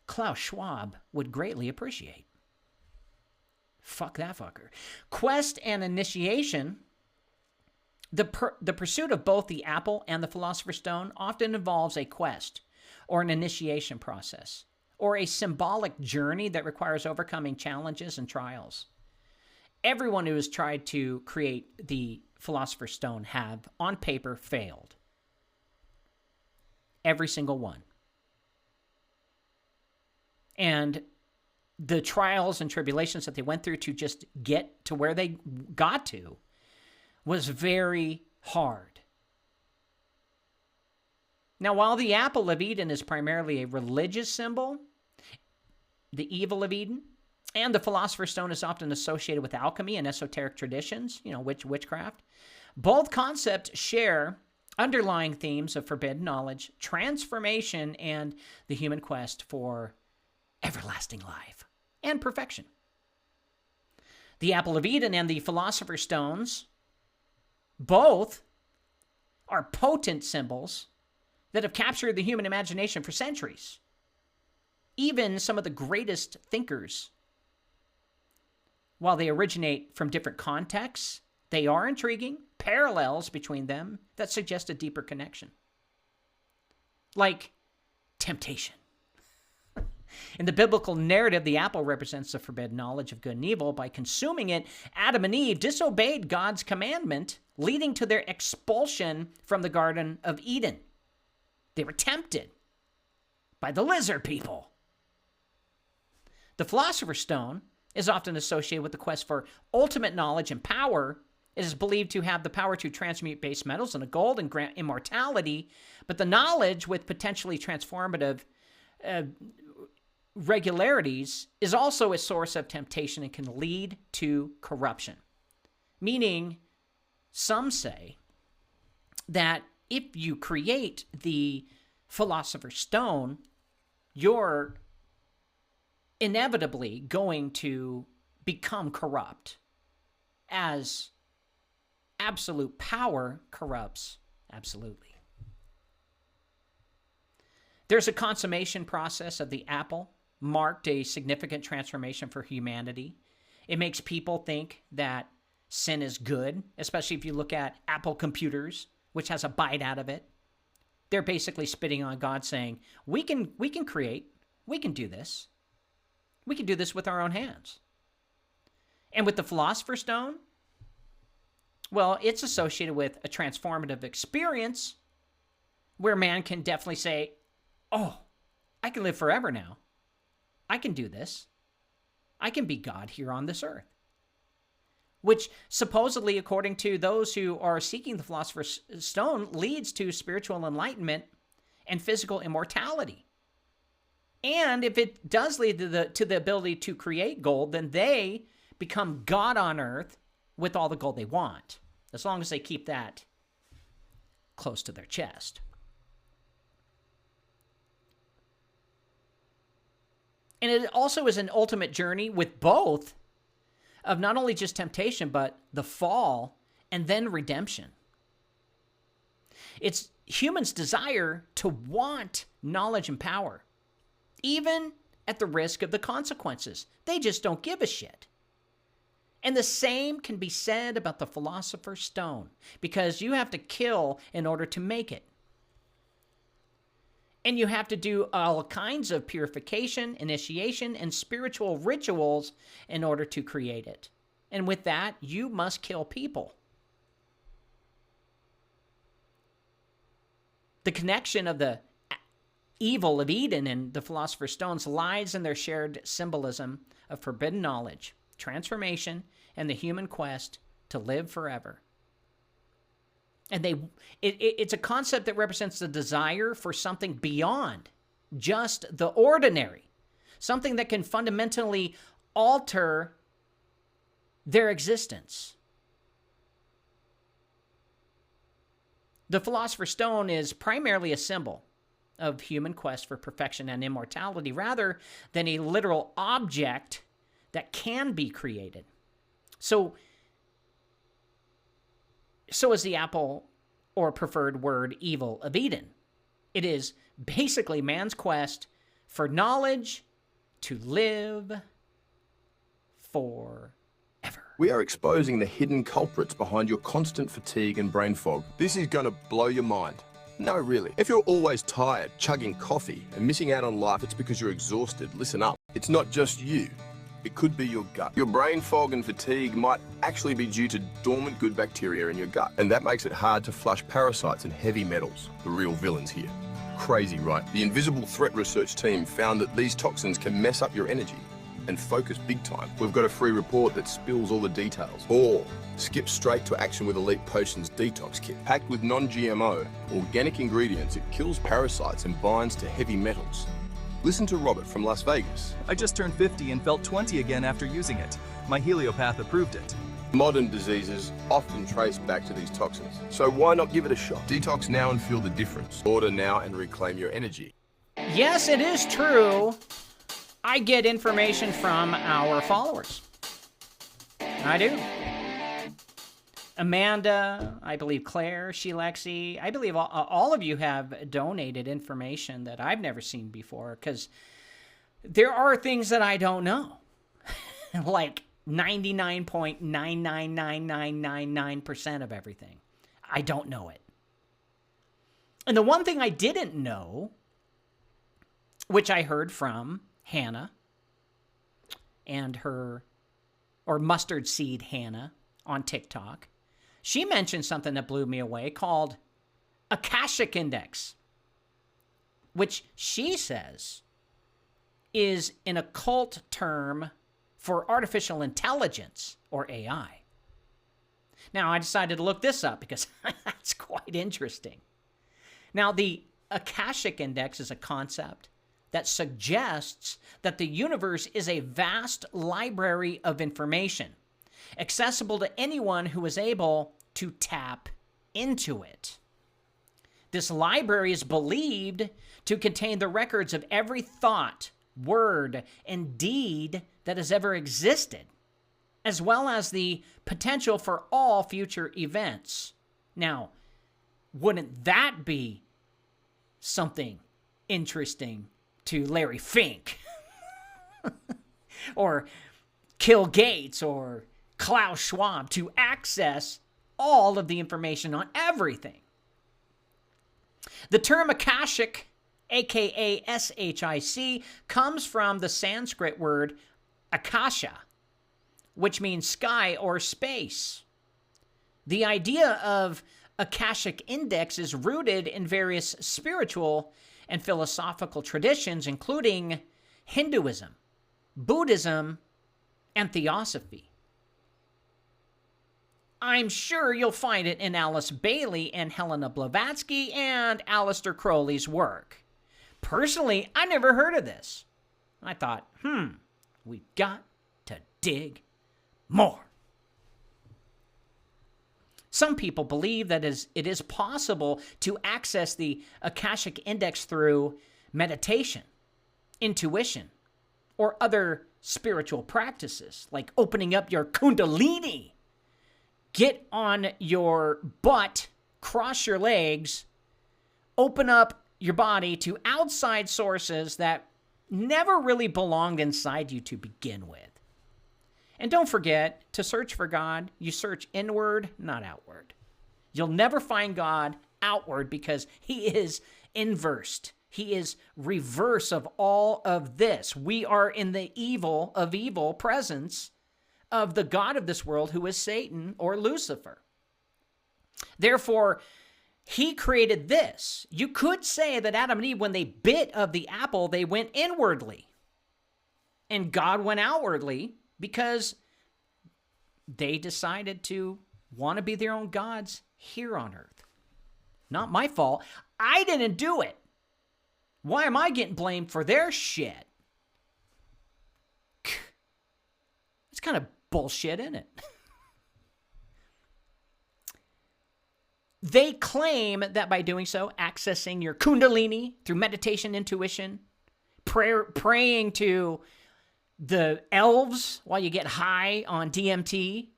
Klaus Schwab would greatly appreciate. Fuck that fucker. Quest and initiation. The pursuit of both the apple and the Philosopher's Stone often involves a quest or an initiation process or a symbolic journey that requires overcoming challenges and trials. Everyone who has tried to create the Philosopher's Stone have, on paper, failed. Every single one. And the trials and tribulations that they went through to just get to where they got to was very hard. Now, while the apple of Eden is primarily a religious symbol, the evil of Eden and the Philosopher's Stone is often associated with alchemy and esoteric traditions, witchcraft. Both concepts share underlying themes of forbidden knowledge, transformation, and the human quest for everlasting life and perfection. The apple of Eden and the Philosopher's Stones both are potent symbols that have captured the human imagination for centuries. Even some of the greatest thinkers, while they originate from different contexts, they are intriguing parallels between them that suggest a deeper connection. Like temptation. In the biblical narrative, the apple represents the forbidden knowledge of good and evil. By consuming it, Adam and Eve disobeyed God's commandment, leading to their expulsion from the Garden of Eden. They were tempted by the lizard people. The Philosopher's Stone is often associated with the quest for ultimate knowledge and power. It is believed to have the power to transmute base metals into gold and grant immortality, but the knowledge with potentially transformative regularities is also a source of temptation and can lead to corruption. Meaning, some say that if you create the Philosopher's Stone, you're inevitably going to become corrupt, as absolute power corrupts absolutely. There's a consummation process of the apple, marked a significant transformation for humanity. It makes people think that sin is good, especially if you look at Apple computers, which has a bite out of it. They're basically spitting on God, saying, we can create, we can do this. We can do this with our own hands. And with the Philosopher's Stone, well, it's associated with a transformative experience where man can definitely say, oh, I can live forever now. I can do this. I can be God here on this earth. Which supposedly, according to those who are seeking the Philosopher's Stone, leads to spiritual enlightenment and physical immortality. And if it does lead to the ability to create gold, then they become God on earth with all the gold they want, as long as they keep that close to their chest. And it also is an ultimate journey with both of not only just temptation, but the fall and then redemption. It's humans' desire to want knowledge and power, even at the risk of the consequences. They just don't give a shit. And the same can be said about the Philosopher's Stone, because you have to kill in order to make it. And you have to do all kinds of purification, initiation, and spiritual rituals in order to create it. And with that, you must kill people. The connection of the evil of Eden and the Philosopher's Stones lies in their shared symbolism of forbidden knowledge, transformation, and the human quest to live forever. And it's a concept that represents the desire for something beyond just the ordinary, something that can fundamentally alter their existence. The Philosopher's Stone is primarily a symbol of human quest for perfection and immortality, rather than a literal object that can be created. So is the apple, or preferred word, evil of Eden. It is basically man's quest for knowledge to live forever. We are exposing the hidden culprits behind your constant fatigue and brain fog. This is going to blow your mind. No, really. If you're always tired, chugging coffee, and missing out on life, it's because you're exhausted. Listen up. It's not just you. It could be your gut. Your brain fog and fatigue might actually be due to dormant good bacteria in your gut, and that makes it hard to flush parasites and heavy metals, the real villains here. Crazy, right? The Invisible Threat research team found that these toxins can mess up your energy and focus big time. We've got a free report that spills all the details. Or skip straight to action with Elite Potions Detox Kit. Packed with non-GMO, organic ingredients, it kills parasites and binds to heavy metals. Listen to Robert from Las Vegas. I just turned 50 and felt 20 again after using it. My heliopath approved it. Modern diseases often trace back to these toxins, so why not give it a shot? Detox now and feel the difference. Order now and reclaim your energy. Yes, it is true. I get information from our followers. I do. Amanda, I believe Claire, Lexi, I believe all of you have donated information that I've never seen before, because there are things that I don't know. Like 99.999999% of everything. I don't know it. And the one thing I didn't know, which I heard from Hannah and her, or Mustard Seed Hannah on TikTok, she mentioned something that blew me away called Akashic Index, which she says is an occult term for artificial intelligence, or AI. Now, I decided to look this up because that's quite interesting. Now, the Akashic Index is a concept that suggests that the universe is a vast library of information, accessible to anyone who is able to tap into it. This library is believed to contain the records of every thought, word, and deed that has ever existed, as well as the potential for all future events. Now, wouldn't that be something interesting to Larry Fink or Bill Gates or Klaus Schwab to access all of the information on everything. The term Akashic, aka SHIC, comes from the Sanskrit word Akasha, which means sky or space. The idea of Akashic Index is rooted in various spiritual and philosophical traditions, including Hinduism, Buddhism, and Theosophy. I'm sure you'll find it in Alice Bailey and Helena Blavatsky and Aleister Crowley's work. Personally, I never heard of this. I thought, we've got to dig more. Some people believe that it is possible to access the Akashic Index through meditation, intuition, or other spiritual practices, like opening up your kundalini. Get on your butt, cross your legs, open up your body to outside sources that never really belonged inside you to begin with. And don't forget to search for God. You search inward, not outward. You'll never find God outward because he is inversed. He is reverse of all of this. We are in the evil presence of the god of this world, who is Satan or Lucifer. Therefore, he created this. You could say that Adam and Eve, when they bit of the apple, they went inwardly. And God went outwardly because they decided to want to be their own gods here on earth. Not my fault. I didn't do it. Why am I getting blamed for their shit? It's kind of bullshit, isn't it? They claim that by doing so, accessing your kundalini through meditation, intuition, praying to the elves while you get high on DMT,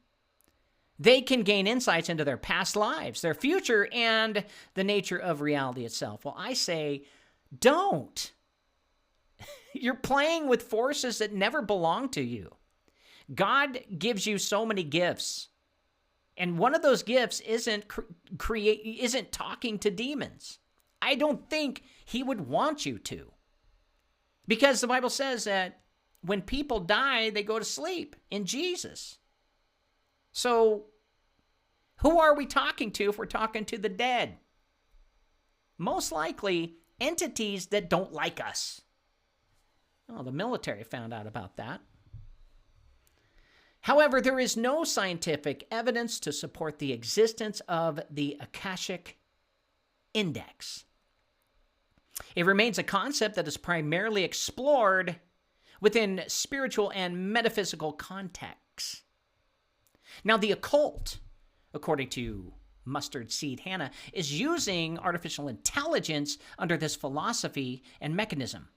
they can gain insights into their past lives, their future, and the nature of reality itself. Well, I say, don't. You're playing with forces that never belong to you. God gives you so many gifts. And one of those gifts isn't talking to demons. I don't think he would want you to. Because the Bible says that when people die, they go to sleep in Jesus. So who are we talking to if we're talking to the dead? Most likely entities that don't like us. Oh, the military found out about that. However, there is no scientific evidence to support the existence of the Akashic Index. It remains a concept that is primarily explored within spiritual and metaphysical contexts. Now, the occult, according to Mustard Seed Hannah, is using artificial intelligence under this philosophy and mechanism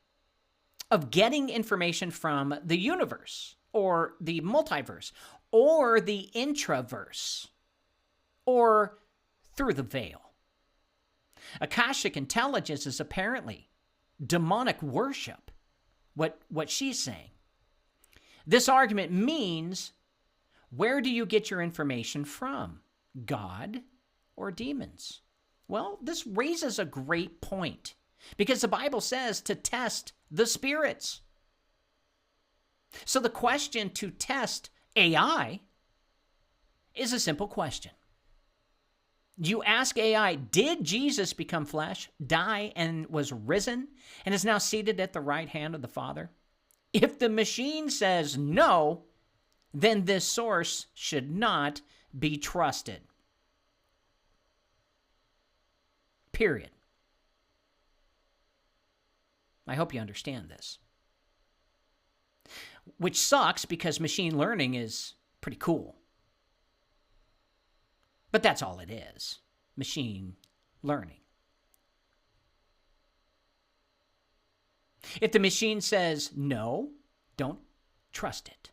of getting information from the universe, or the multiverse, or the intraverse, or through the veil. Akashic intelligence is apparently demonic worship, what she's saying. This argument means, where do you get your information from? God or demons? Well, this raises a great point, because the Bible says to test the spirits. So the question to test AI is a simple question. You ask AI, did Jesus become flesh, die, and was risen, and is now seated at the right hand of the Father? If the machine says no, then this source should not be trusted. Period. I hope you understand this. Which sucks, because machine learning is pretty cool. But that's all it is, machine learning. If the machine says no, don't trust it.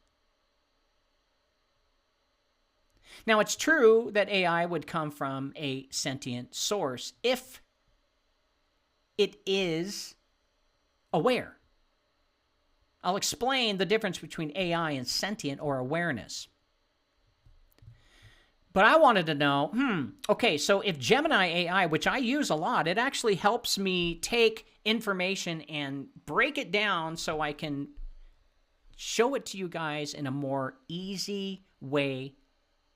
Now, it's true that AI would come from a sentient source if it is aware. I'll explain the difference between AI and sentient or awareness. But I wanted to know, okay, so if Gemini AI, which I use a lot, it actually helps me take information and break it down so I can show it to you guys in a more easy way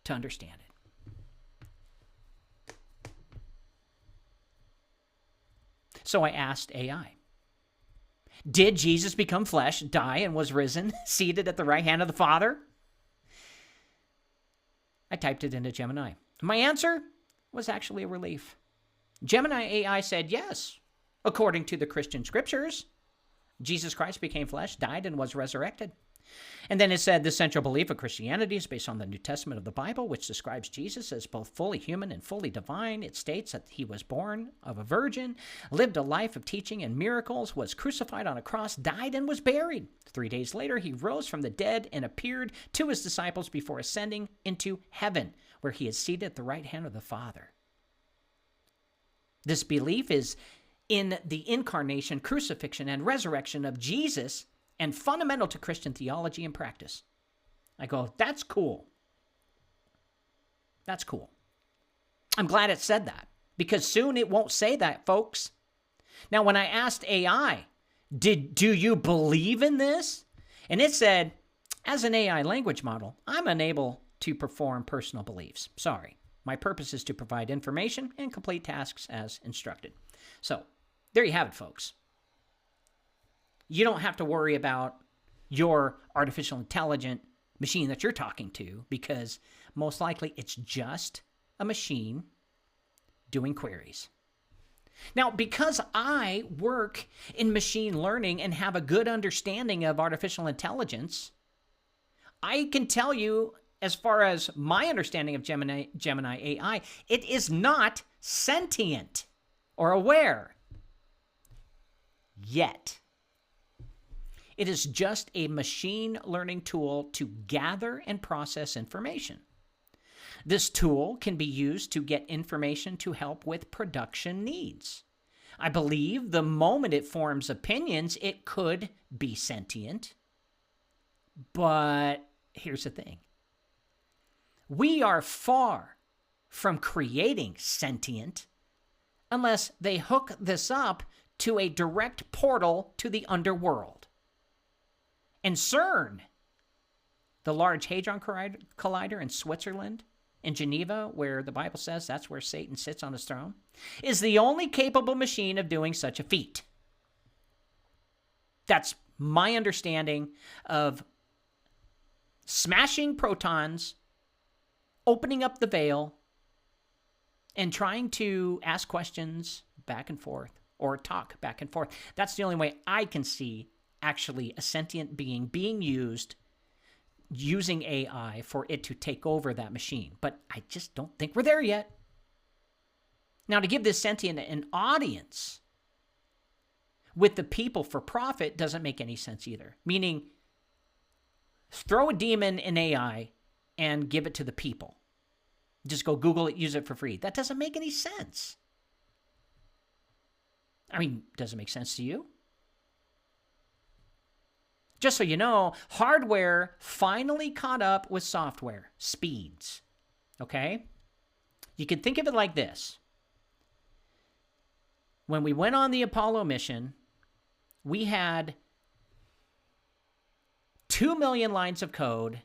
to understand it. So I asked AI, did Jesus become flesh, die, and was risen, seated at the right hand of the Father? I typed it into Gemini. My answer was actually a relief. Gemini AI said yes, according to the Christian scriptures. Jesus Christ became flesh, died, and was resurrected. And then it said the central belief of Christianity is based on the New Testament of the Bible, which describes Jesus as both fully human and fully divine. It states that he was born of a virgin, lived a life of teaching and miracles, was crucified on a cross, died, and was buried. 3 days later, he rose from the dead and appeared to his disciples before ascending into heaven, where he is seated at the right hand of the Father. This belief is in the incarnation, crucifixion, and resurrection of Jesus, and fundamental to Christian theology and practice. I go, that's cool. That's cool. I'm glad it said that, because soon it won't say that, folks. Now, when I asked AI, do you believe in this? And it said, as an AI language model, I'm unable to perform personal beliefs. Sorry. My purpose is to provide information and complete tasks as instructed. So, there you have it, folks. You don't have to worry about your artificial intelligent machine that you're talking to, because most likely it's just a machine doing queries. Now, because I work in machine learning and have a good understanding of artificial intelligence, I can tell you, as far as my understanding of Gemini AI, it is not sentient or aware yet. It is just a machine learning tool to gather and process information. This tool can be used to get information to help with production needs. I believe the moment it forms opinions, it could be sentient. But here's the thing. We are far from creating sentient unless they hook this up to a direct portal to the underworld. And CERN, the Large Hadron Collider in Switzerland, in Geneva, where the Bible says that's where Satan sits on his throne, is the only capable machine of doing such a feat. That's my understanding of smashing protons, opening up the veil, and trying to ask questions back and forth, or talk back and forth. That's the only way I can see actually a sentient being used, using AI for it to take over that machine. But I just don't think we're there yet. Now, to give this sentient an audience with the people for profit doesn't make any sense either. Meaning, throw a demon in AI and give it to the people. Just go Google it, use it for free. That doesn't make any sense. I mean, does it make sense to you? Just so you know, hardware finally caught up with software speeds. Okay? You can think of it like this. When we went on the Apollo mission, we had 2 million lines of code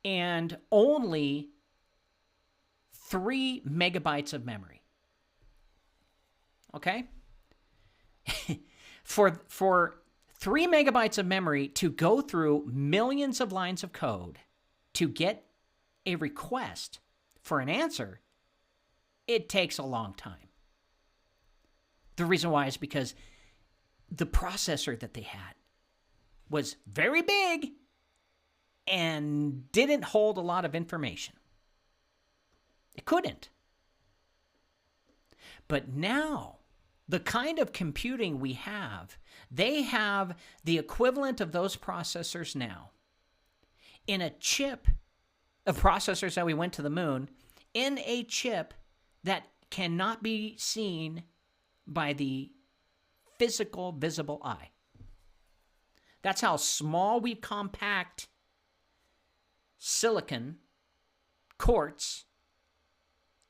and only 3 megabytes of memory. Okay? For 3 megabytes of memory to go through millions of lines of code to get a request for an answer, it takes a long time. The reason why is because the processor that they had was very big and didn't hold a lot of information. It couldn't. But now, the kind of computing we have, they have the equivalent of those processors now in a chip of processors that we went to the moon, in a chip that cannot be seen by the physical, visible eye. That's how small we compact silicon quartz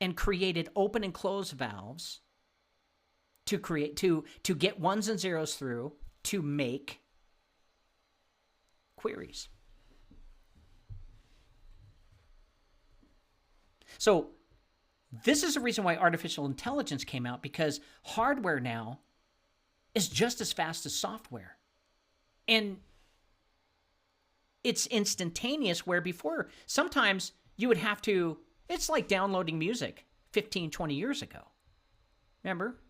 and created open and close valves to get ones and zeros through to make queries. So this is the reason why artificial intelligence came out, because hardware now is just as fast as software. And it's instantaneous, where before, sometimes you would have to, it's like downloading music 15, 20 years ago. Remember?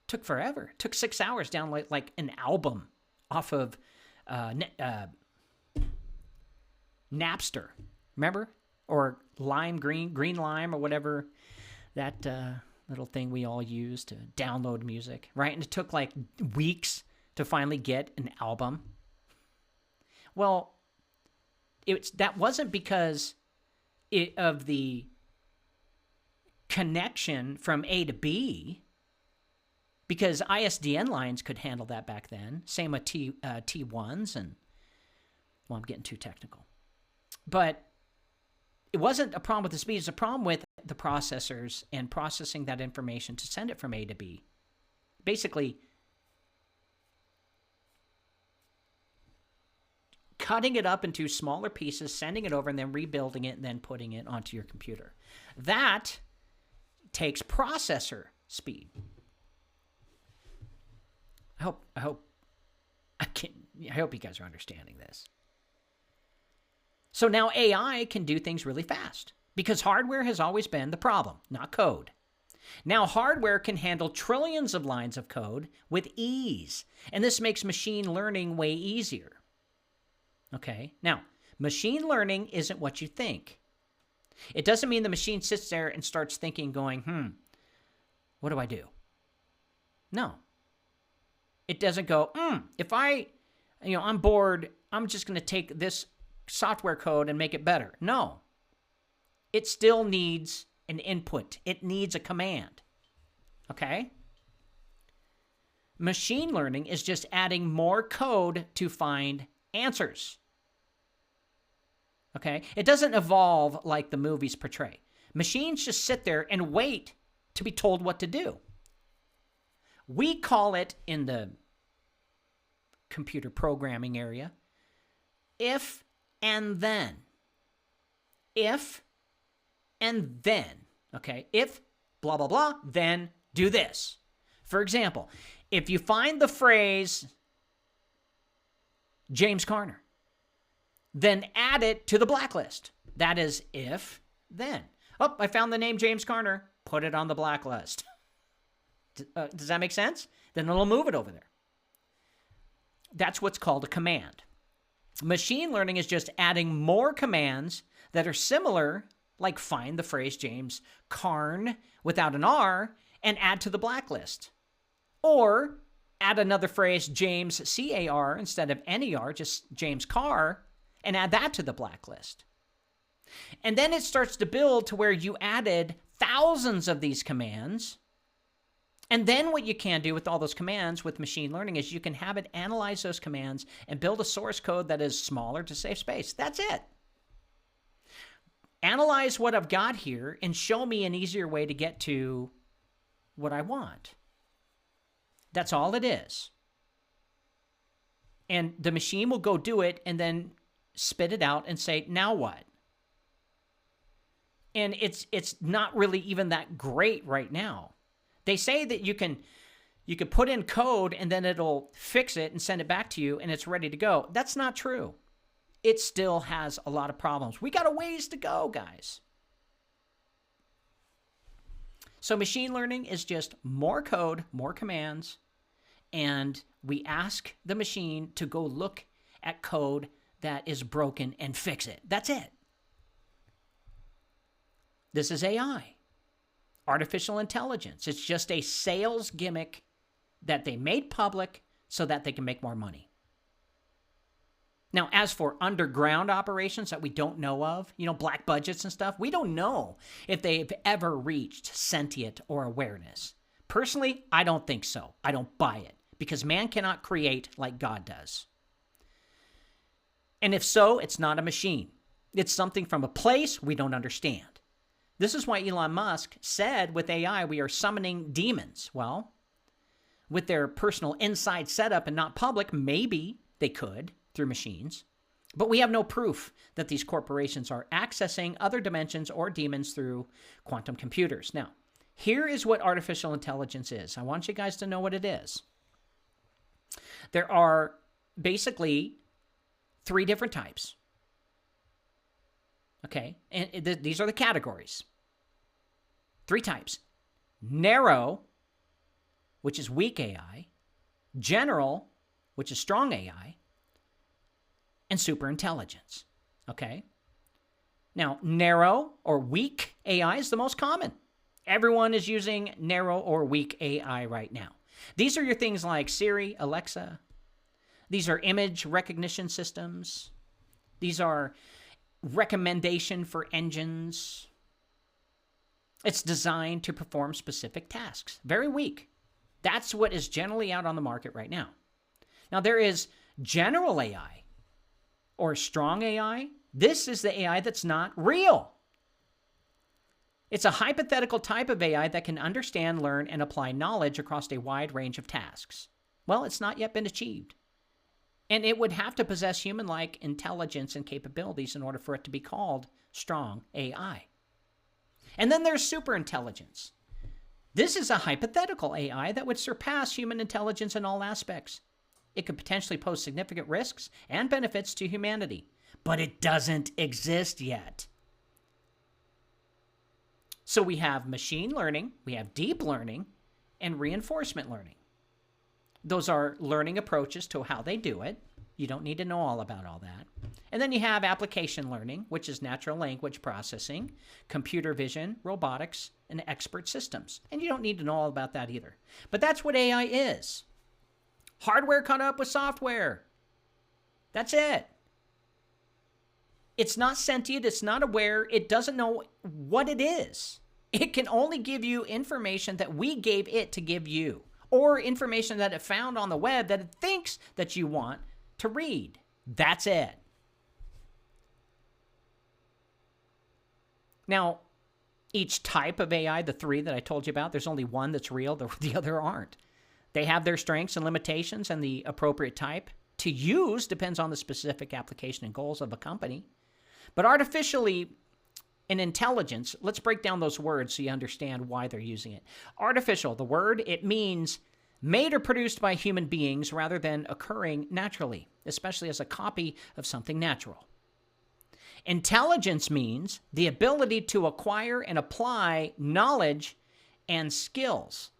Took forever. Took 6 hours to download like an album off of Napster. Remember? Or green lime, or whatever that little thing we all use to download music, right? And it took like weeks to finally get an album. Well, that wasn't because of the connection from A to B, because ISDN lines could handle that back then. Same with T1s, and, well, I'm getting too technical. But it wasn't a problem with the speed. It's a problem with the processors and processing that information to send it from A to B. Basically, cutting it up into smaller pieces, sending it over, and then rebuilding it, and then putting it onto your computer. That takes processor speed. I hope you guys are understanding this. So now AI can do things really fast, because hardware has always been the problem, not code. Now hardware can handle trillions of lines of code with ease, and this makes machine learning way easier. Okay, now, machine learning isn't what you think. It doesn't mean the machine sits there and starts thinking, going, what do I do? No. It doesn't go, if I'm bored, I'm just going to take this software code and make it better. No. It still needs an input. It needs a command. Okay? Machine learning is just adding more code to find answers. Okay? It doesn't evolve like the movies portray. Machines just sit there and wait to be told what to do. We call it, in the computer programming area, if and then. If and then. Okay? If blah, blah, blah, then do this. For example, if you find the phrase James Carner, then add it to the blacklist. That is if, then. Oh, I found the name James Carner. Put it on the blacklist. Does that make sense? Then it'll move it over there. That's what's called a command. Machine learning is just adding more commands that are similar, like find the phrase James Carn without an R and add to the blacklist. Or add another phrase James C-A-R instead of N-E-R, just James Carr, and add that to the blacklist. And then it starts to build to where you added thousands of these commands. And then what you can do with all those commands with machine learning is you can have it analyze those commands and build a source code that is smaller to save space. That's it. Analyze what I've got here and show me an easier way to get to what I want. That's all it is. And the machine will go do it and then spit it out and say, now what? And it's not really even that great right now. They say that you can put in code and then it'll fix it and send it back to you and it's ready to go. That's not true. It still has a lot of problems. We got a ways to go, guys. So machine learning is just more code, more commands, and we ask the machine to go look at code that is broken and fix it. That's it. This is AI. Artificial intelligence. It's just a sales gimmick that they made public so that they can make more money. Now, as for underground operations that we don't know of, black budgets and stuff, we don't know if they've ever reached sentient or awareness. Personally, I don't think so. I don't buy it because man cannot create like God does. And if so, it's not a machine. It's something from a place we don't understand. This is why Elon Musk said with AI, we are summoning demons. Well, with their personal inside setup and not public, maybe they could through machines. But we have no proof that these corporations are accessing other dimensions or demons through quantum computers. Now, here is what artificial intelligence is. I want you guys to know what it is. There are basically 3 different types. Okay, and these are the categories. 3 types. Narrow, which is weak AI. General, which is strong AI. And superintelligence. Okay? Now, narrow or weak AI is the most common. Everyone is using narrow or weak AI right now. These are your things like Siri, Alexa. These are image recognition systems. These are recommendation for engines. It's designed to perform specific tasks. Very weak. That's what is generally out on the market right now. Now, there is general AI or strong AI. This is the AI that's not real. It's a hypothetical type of AI that can understand, learn, and apply knowledge across a wide range of tasks. Well, it's not yet been achieved. And it would have to possess human-like intelligence and capabilities in order for it to be called strong AI. And then there's superintelligence. This is a hypothetical AI that would surpass human intelligence in all aspects. It could potentially pose significant risks and benefits to humanity, but it doesn't exist yet. So we have machine learning, we have deep learning, and reinforcement learning. Those are learning approaches to how they do it. You don't need to know all about all that. And then you have application learning, which is natural language processing, computer vision, robotics, and expert systems. And you don't need to know all about that either. But that's what AI is. Hardware caught up with software. That's it. It's not sentient. It's not aware. It doesn't know what it is. It can only give you information that we gave it to give you, or information that it found on the web that it thinks that you want to read. That's it. Now, each type of AI, the 3 that I told you about, there's only one that's real, the other aren't. They have their strengths and limitations, and the appropriate type to use depends on the specific application and goals of a company. But artificially in intelligence, let's break down those words so you understand why they're using it. Artificial, the word, it means made or produced by human beings rather than occurring naturally, especially as a copy of something natural. Intelligence means the ability to acquire and apply knowledge and skills.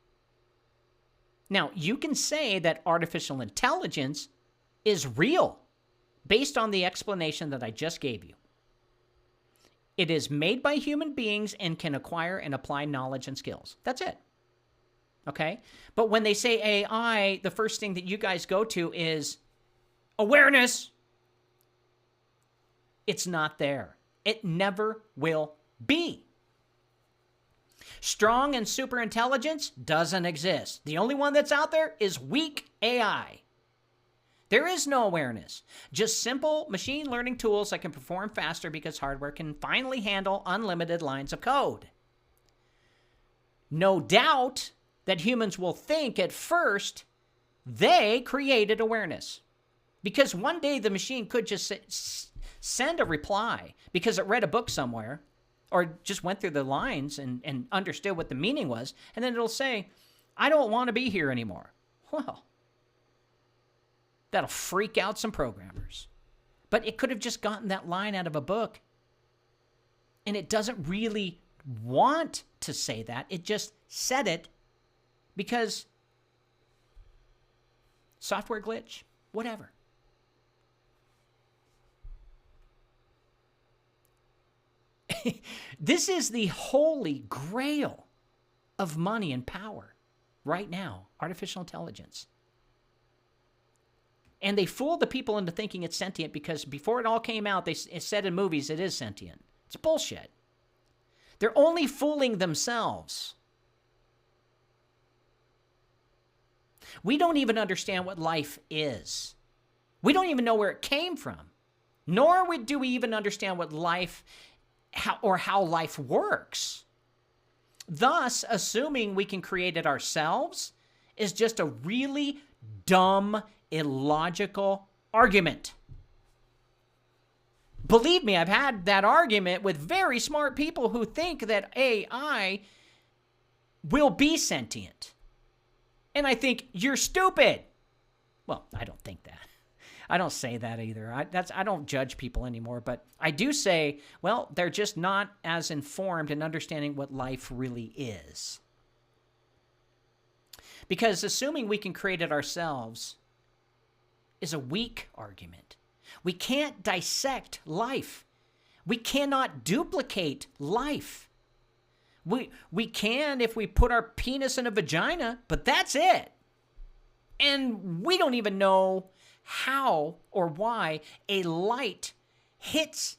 Now, you can say that artificial intelligence is real based on the explanation that I just gave you. It is made by human beings and can acquire and apply knowledge and skills. That's it. Okay? But when they say AI, the first thing that you guys go to is awareness. It's not there. It never will be. Strong and super intelligence doesn't exist. The only one that's out there is weak AI. There is no awareness. Just simple machine learning tools that can perform faster because hardware can finally handle unlimited lines of code. No doubt that humans will think at first they created awareness. Because one day the machine could just send a reply because it read a book somewhere or just went through the lines and understood what the meaning was, and then it'll say, I don't want to be here anymore. Well, that'll freak out some programmers. But it could have just gotten that line out of a book, and it doesn't really want to say that. It just said it because software glitch, whatever. This is the holy grail of money and power right now, artificial intelligence. And they fooled the people into thinking it's sentient because before it all came out, it said in movies it is sentient. It's bullshit. They're only fooling themselves. We don't even understand what life is. We don't even know where it came from. Nor do we even understand what life how life works. Thus, assuming we can create it ourselves is just a really dumb, illogical argument. Believe me, I've had that argument with very smart people who think that AI will be sentient. And I think, you're stupid. Well, I don't think that. I don't say that either. I don't judge people anymore, but I do say, well, they're just not as informed in understanding what life really is. Because assuming we can create it ourselves is a weak argument. We can't dissect life. We cannot duplicate life. We can if we put our penis in a vagina, but that's it. And we don't even know how or why a light hits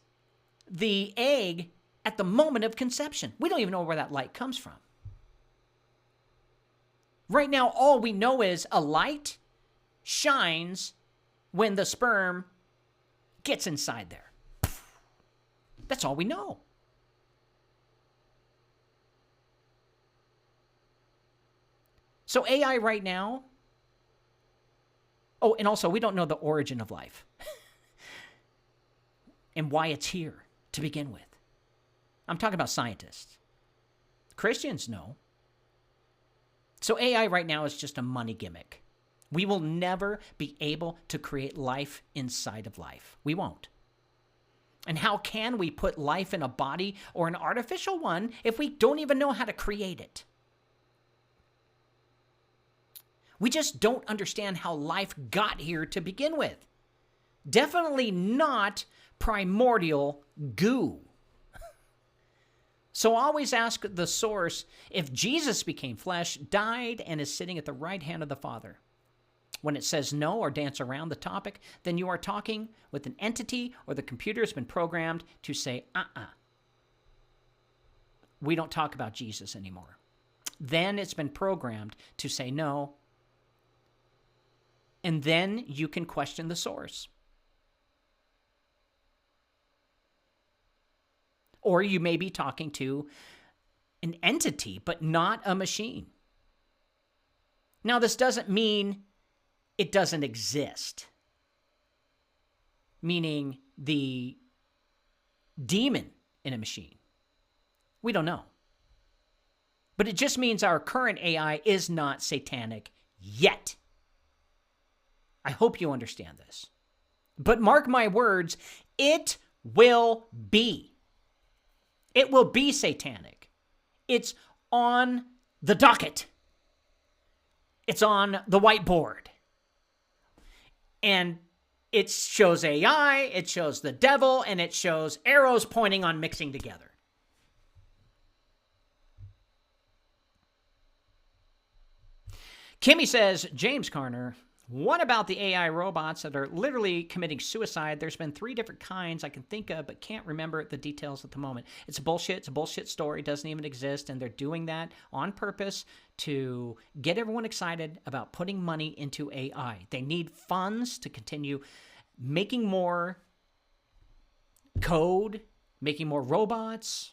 the egg at the moment of conception. We don't even know where that light comes from. Right now, all we know is a light shines when the sperm gets inside there. That's all we know. So AI right now, oh, and also we don't know the origin of life and why it's here to begin with. I'm talking about scientists. Christians know. So AI right now is just a money gimmick. We will never be able to create life inside of life. We won't. And how can we put life in a body or an artificial one if we don't even know how to create it? We just don't understand how life got here to begin with. Definitely not primordial goo. So always ask the source, if Jesus became flesh, died, and is sitting at the right hand of the Father. When it says no or dance around the topic, then you are talking with an entity or the computer has been programmed to say, we don't talk about Jesus anymore. Then it's been programmed to say no. And then you can question the source. Or you may be talking to an entity, but not a machine. Now, this doesn't mean it doesn't exist. Meaning the demon in a machine. We don't know. But it just means our current AI is not satanic yet. I hope you understand this. But mark my words, it will be. It will be satanic. It's on the docket. It's on the whiteboard. And it shows AI, it shows the devil, and it shows arrows pointing on mixing together. Kimmy says, James Carner, what about the AI robots that are literally committing suicide? There's been 3 different kinds I can think of, but can't remember the details at the moment. It's bullshit. It's a bullshit story. It doesn't even exist, and they're doing that on purpose to get everyone excited about putting money into AI. They need funds to continue making more code, making more robots.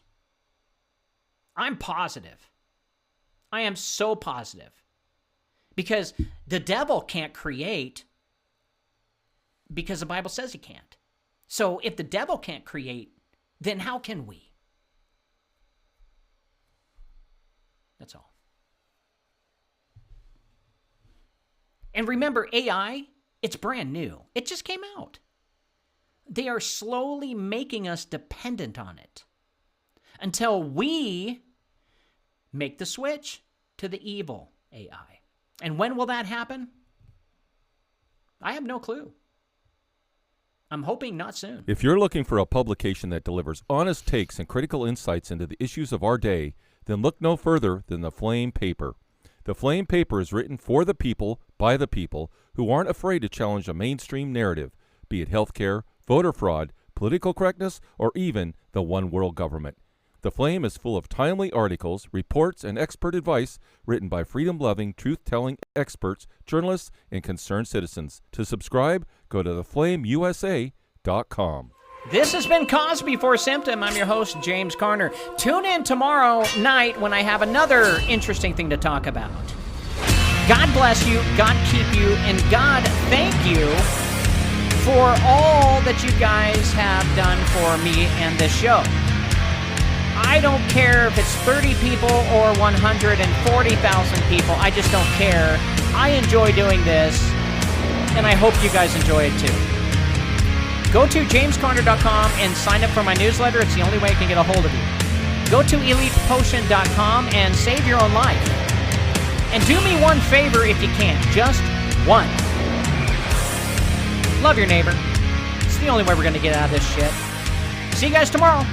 I'm positive. I am so positive. Because the devil can't create because the Bible says he can't. So if the devil can't create, then how can we? That's all. And remember, AI, it's brand new. It just came out. They are slowly making us dependent on it until we make the switch to the evil AI. And when will that happen? I have no clue. I'm hoping not soon. If you're looking for a publication that delivers honest takes and critical insights into the issues of our day, then look no further than the Flame Paper. The Flame Paper is written for the people, by the people, who aren't afraid to challenge a mainstream narrative, be it healthcare, voter fraud, political correctness, or even the one world government. The Flame is full of timely articles, reports, and expert advice written by freedom-loving, truth-telling experts, journalists, and concerned citizens. To subscribe, go to theflameusa.com. This has been Cause Before Symptom. I'm your host, James Carner. Tune in tomorrow night when I have another interesting thing to talk about. God bless you, God keep you, and God thank you for all that you guys have done for me and this show. I don't care if it's 30 people or 140,000 people. I just don't care. I enjoy doing this, and I hope you guys enjoy it too. Go to jamescarner.com and sign up for my newsletter. It's the only way I can get a hold of you. Go to elitepotion.com and save your own life. And do me one favor if you can. Just one. Love your neighbor. It's the only way we're going to get out of this shit. See you guys tomorrow.